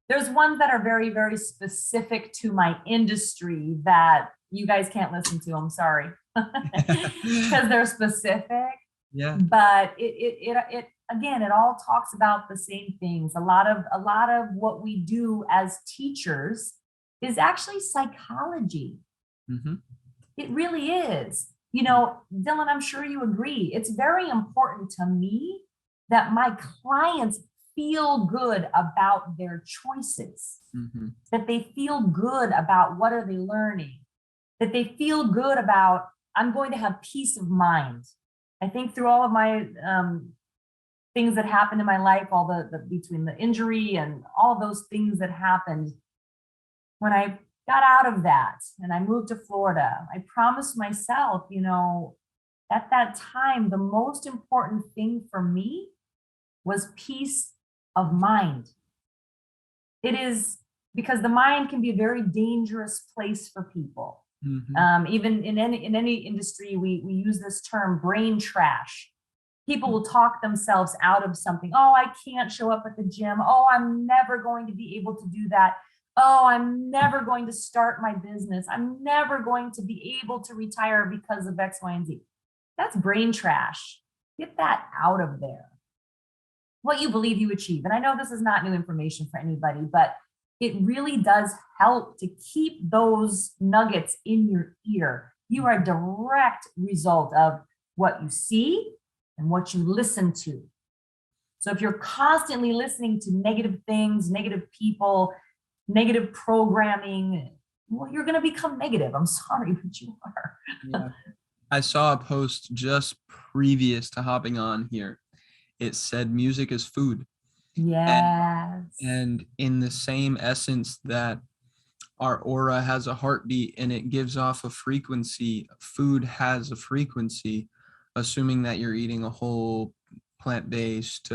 There's ones that are very, very specific to my industry that you guys can't listen to. I'm sorry, because they're specific. Yeah. But it again, it all talks about the same things. A lot of what we do as teachers is actually psychology. Mm-hmm. It really is. You know, Dylan, I'm sure you agree. It's very important to me that my clients feel good about their choices, Mm-hmm. that they feel good about what are they learning, that they feel good about, I'm going to have peace of mind. I think through all of my things that happened in my life, all the between the injury and all those things that happened, when I got out of that and I moved to Florida, I promised myself, you know, at that time, the most important thing for me was peace of mind. It is because the mind can be a very dangerous place for people. Mm-hmm. Even in any industry, we use this term brain trash. People will talk themselves out of something. Oh, I can't show up at the gym. Oh, I'm never going to be able to do that. Oh, I'm never going to start my business. I'm never going to be able to retire because of X, Y, and Z. That's brain trash. Get that out of there. What you believe you achieve. And I know this is not new information for anybody, but it really does help to keep those nuggets in your ear. You are a direct result of what you see and what you listen to. So if you're constantly listening to negative things, negative people, negative programming, well, you're going to become negative. I'm sorry, but you are. Yeah. I saw a post just previous to hopping on here. It said music is food. Yes. And in the same essence that our aura has a heartbeat and it gives off a frequency, food has a frequency, assuming that you're eating a whole plant-based,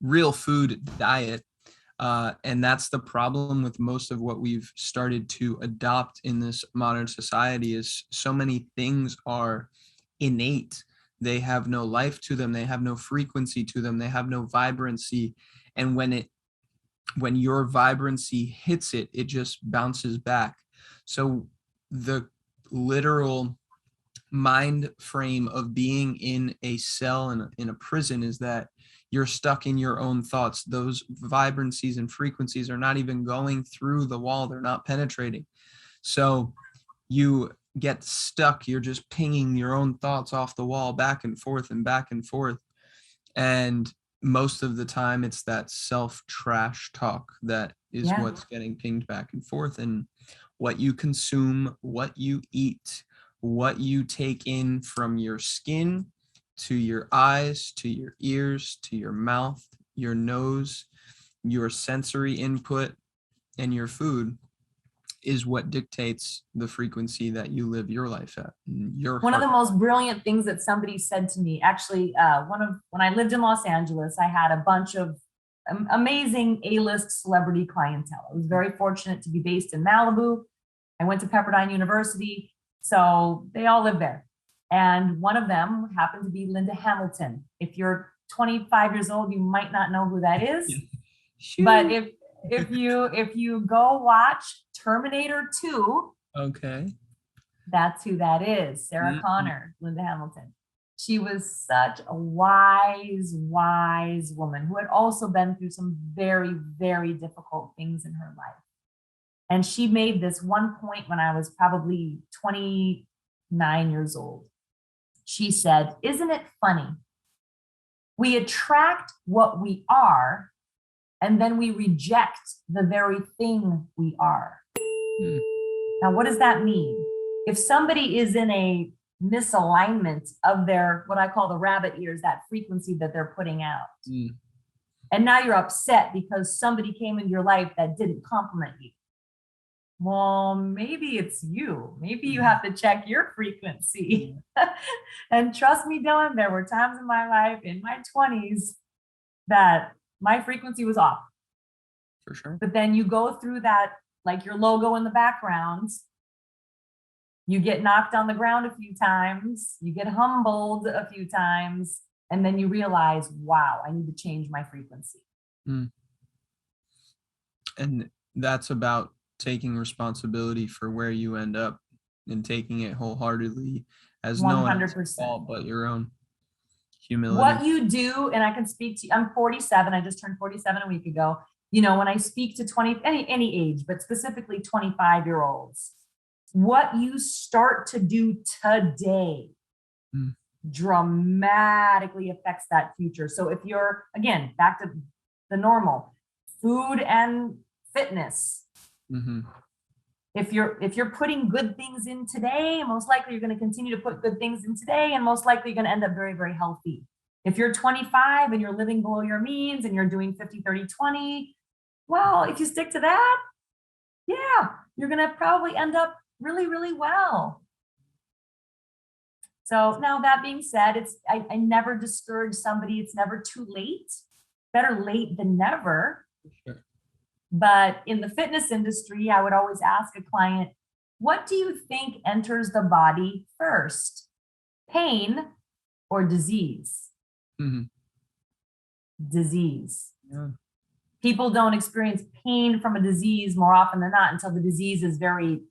real food diet. And that's the problem with most of what we've started to adopt in this modern society is so many things are innate. They have no life to them. They have no frequency to them. They have no vibrancy. And when your vibrancy hits it, it just bounces back. So the literal mind frame of being in a cell in a prison is that you're stuck in your own thoughts. Those vibrancies and frequencies are not even going through the wall. They're not penetrating. So you get stuck. You're just pinging your own thoughts off the wall back and forth and back and forth. And most of the time it's that self-trash talk that is what's getting pinged back and forth. And what you consume, what you eat, what you take in from your skin to your eyes, to your ears, to your mouth, your nose, your sensory input, and your food is what dictates the frequency that you live your life at. One of the most brilliant things that somebody said to me, actually, when I lived in Los Angeles, I had a bunch of amazing A-list celebrity clientele. I was very fortunate to be based in Malibu. I went to Pepperdine University, so they all live there. And one of them happened to be Linda Hamilton. If you're 25 years old, you might not know who that is. But if you go watch Terminator 2, okay, that's who that is. Sarah Connor, Linda Hamilton. She was such a wise woman who had also been through some very, very difficult things in her life. And she made this one point when I was probably 29 years old. She said, "Isn't it funny? We attract what we are, and then we reject the very thing we are." Now, what does that mean? If somebody is in a misalignment of their, what I call the rabbit ears, that frequency that they're putting out, and now you're upset because somebody came into your life that didn't compliment you. Well, maybe it's you. Maybe you have to check your frequency. And trust me, Dylan, there were times in my life, in my 20s, that my frequency was off. For sure. But then you go through that, like your logo in the background, you get knocked on the ground a few times, you get humbled a few times, and then you realize, wow, I need to change my frequency. And that's about taking responsibility for where you end up and taking it wholeheartedly as 100%. No one else's fault but your own. Humility. What you do, and I can speak to you, I'm 47, I just turned 47 a week ago. You know, when I speak to any age, but specifically 25-year-olds, what you start to do today dramatically affects that future. So if you're, again, back to the normal, food and fitness. If you're putting good things in today, most likely you're going to continue to put good things in today, and most likely you're going to end up very, very healthy. If you're 25 and you're living below your means and you're doing 50, 30, 20, well, if you stick to that, yeah, you're going to probably end up really, really well. So now that being said, I never discourage somebody. It's never too late. Better late than never. Sure. But in the fitness industry, I would always ask a client, what do you think enters the body first? Pain or disease? Disease. Yeah. People don't experience pain from a disease more often than not until the disease is very,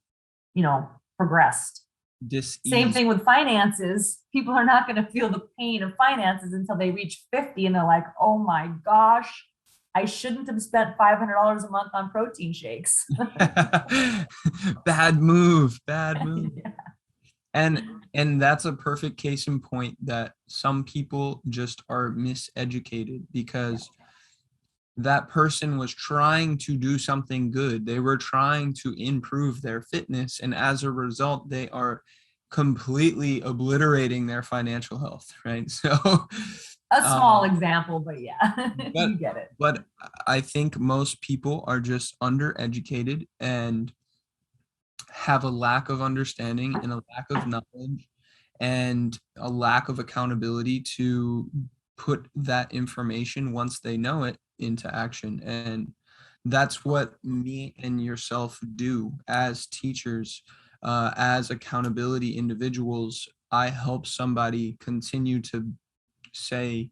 progressed. Dis-ease. Same thing with finances. People are not going to feel the pain of finances until they reach 50 and they're like, oh my gosh, I shouldn't have spent $500 a month on protein shakes. Bad move. Yeah. And that's a perfect case in point that some people just are miseducated, because that person was trying to do something good. They were trying to improve their fitness. And as a result, they are completely obliterating their financial health, right? So a small example, but yeah, you get it. But I think most people are just undereducated and have a lack of understanding and a lack of knowledge and a lack of accountability to put that information, once they know it, into action. And that's what me and yourself do as teachers, as accountability individuals. I help somebody continue to say,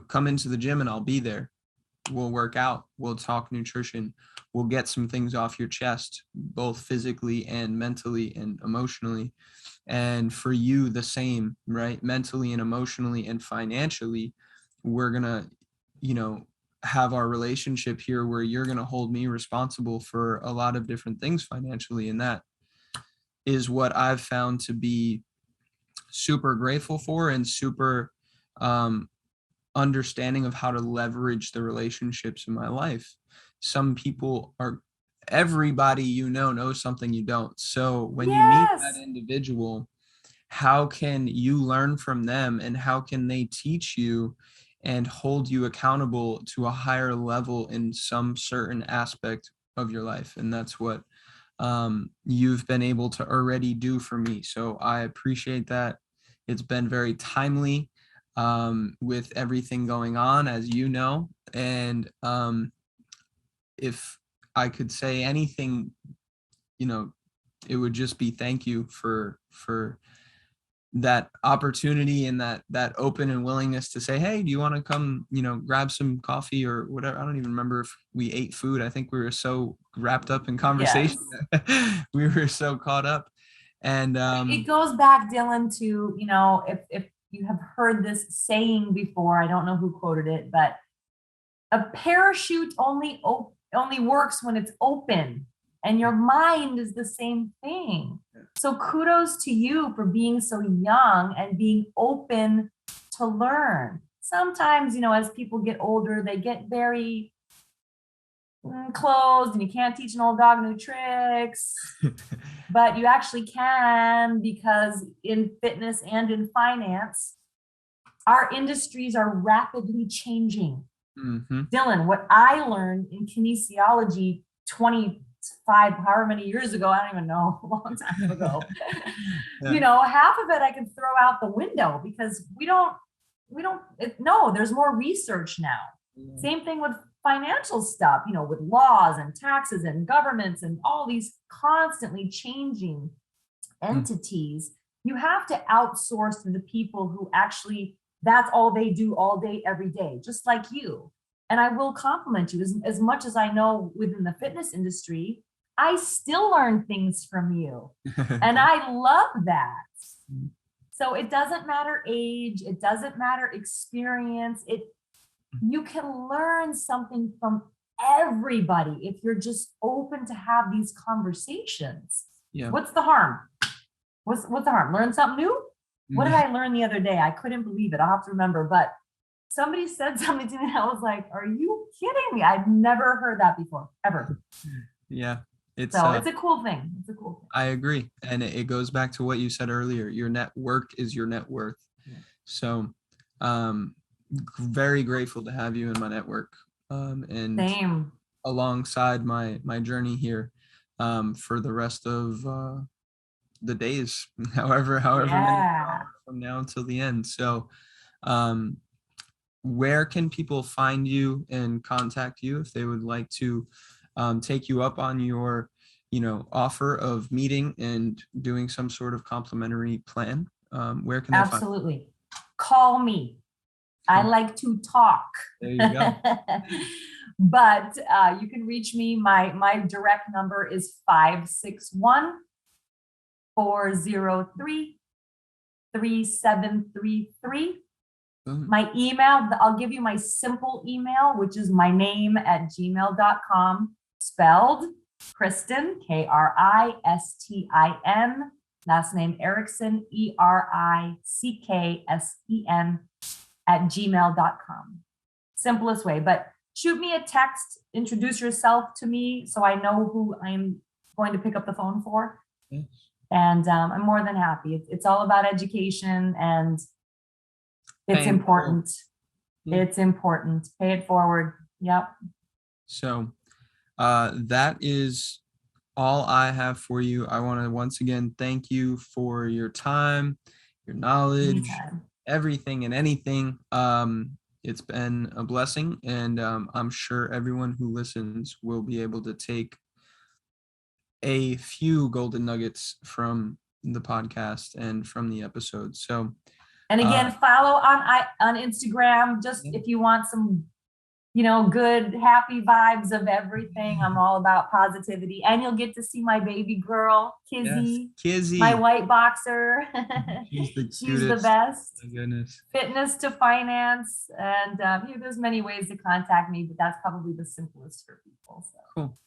come into the gym and I'll be there. We'll work out, we'll talk nutrition, we'll get some things off your chest, both physically and mentally and emotionally. And for you, the same, right? Mentally and emotionally and financially, we're gonna, have our relationship here where you're gonna hold me responsible for a lot of different things financially. And that is what I've found to be super grateful for and super understanding of how to leverage the relationships in my life. Some people everybody knows something you don't. So when you meet that individual, how can you learn from them, and how can they teach you and hold you accountable to a higher level in some certain aspect of your life? And that's what you've been able to already do for me. So I appreciate that. It's been very timely with everything going on, as you know. And if I could say anything, it would just be thank you for that opportunity and that open and willingness to say, hey, do you want to come, grab some coffee or whatever? I don't even remember if we ate food. I think we were so wrapped up in conversation. Yes. We were so caught up. And it goes back, Dylan, to, if you have heard this saying before, I don't know who quoted it, but a parachute only works when it's open, and your mind is the same thing. So kudos to you for being so young and being open to learn. Sometimes, as people get older, they get very closed, and you can't teach an old dog new tricks. But you actually can, because in fitness and in finance, our industries are rapidly changing. Dylan, what I learned in kinesiology 25, however many years ago, I don't even know, a long time ago, half of it I can throw out the window, because there's more research now. Yeah. Same thing with financial stuff, with laws and taxes and governments and all these constantly changing entities. You have to outsource to the people who actually, that's all they do all day, every day, just like you. And I will compliment you, as much as I know within the fitness industry, I still learn things from you. And I love that. So it doesn't matter age, it doesn't matter experience. You can learn something from everybody, if you're just open to have these conversations. Yeah. What's the harm? What's the harm? Learn something new? What did I learn the other day? I couldn't believe it. I'll have to remember, but somebody said something to me and I was like, are you kidding me? I've never heard that before, ever. Yeah. It's a cool thing. It's a cool thing. I agree. And it goes back to what you said earlier. Your network is your net worth. Yeah. So very grateful to have you in my network. And same. Alongside my journey here for the rest of the days, however many from now until the end. So where can people find you and contact you if they would like to take you up on your offer of meeting and doing some sort of complimentary plan? Where can they Absolutely find you? Call me. I like to talk. There you go. But you can reach me. My direct number is 561-403-3733. My email, I'll give you my simple email, which is my name @gmail.com, spelled Kristen, Kristin, last name Erickson, Ericksen @gmail.com. Simplest way, but shoot me a text, introduce yourself to me so I know who I'm going to pick up the phone for. Yes. And I'm more than happy. It's all about education, and it's important. Yeah. It's important. Pay it forward. Yep. So that is all I have for you. I want to once again thank you for your time, your knowledge, everything and anything. It's been a blessing, and I'm sure everyone who listens will be able to take a few golden nuggets from the podcast and from the episode. So, and again, follow on Instagram, just if you want some, good, happy vibes of everything. I'm all about positivity, and you'll get to see my baby girl, Kizzy, my white boxer. She's the best. My goodness. Fitness to finance, and there's many ways to contact me, but that's probably the simplest for people. So. Cool.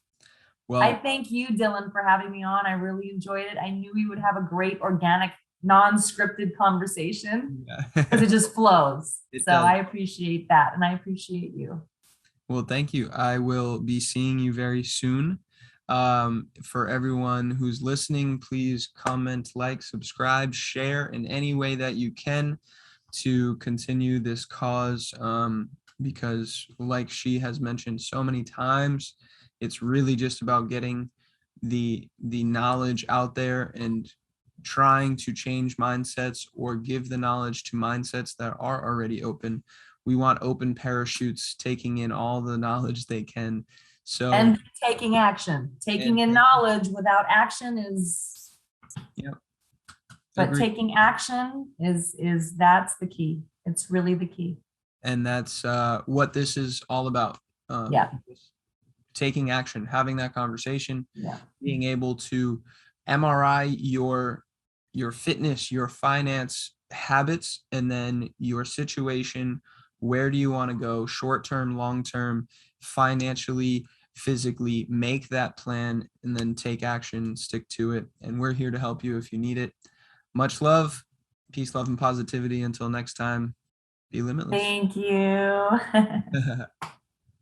Well, I thank you, Dylan, for having me on. I really enjoyed it. I knew we would have a great, organic, non-scripted conversation because it just flows. I appreciate that, and I appreciate you. Well, thank you. I will be seeing you very soon. For everyone who's listening, please comment, like, subscribe, share in any way that you can to continue this cause, because like she has mentioned so many times, it's really just about getting the knowledge out there and trying to change mindsets or give the knowledge to mindsets that are already open. We want open parachutes taking in all the knowledge they can. So, and taking action. Taking in knowledge without action is, but taking action is that's the key. It's really the key. And that's what this is all about. Taking action, having that conversation, being able to MRI your fitness, your finance habits, and then your situation. Where do you want to go? Short-term, long-term, financially, physically, make that plan and then take action, stick to it. And we're here to help you if you need it. Much love, peace, love, and positivity. Until next time, be limitless. Thank you.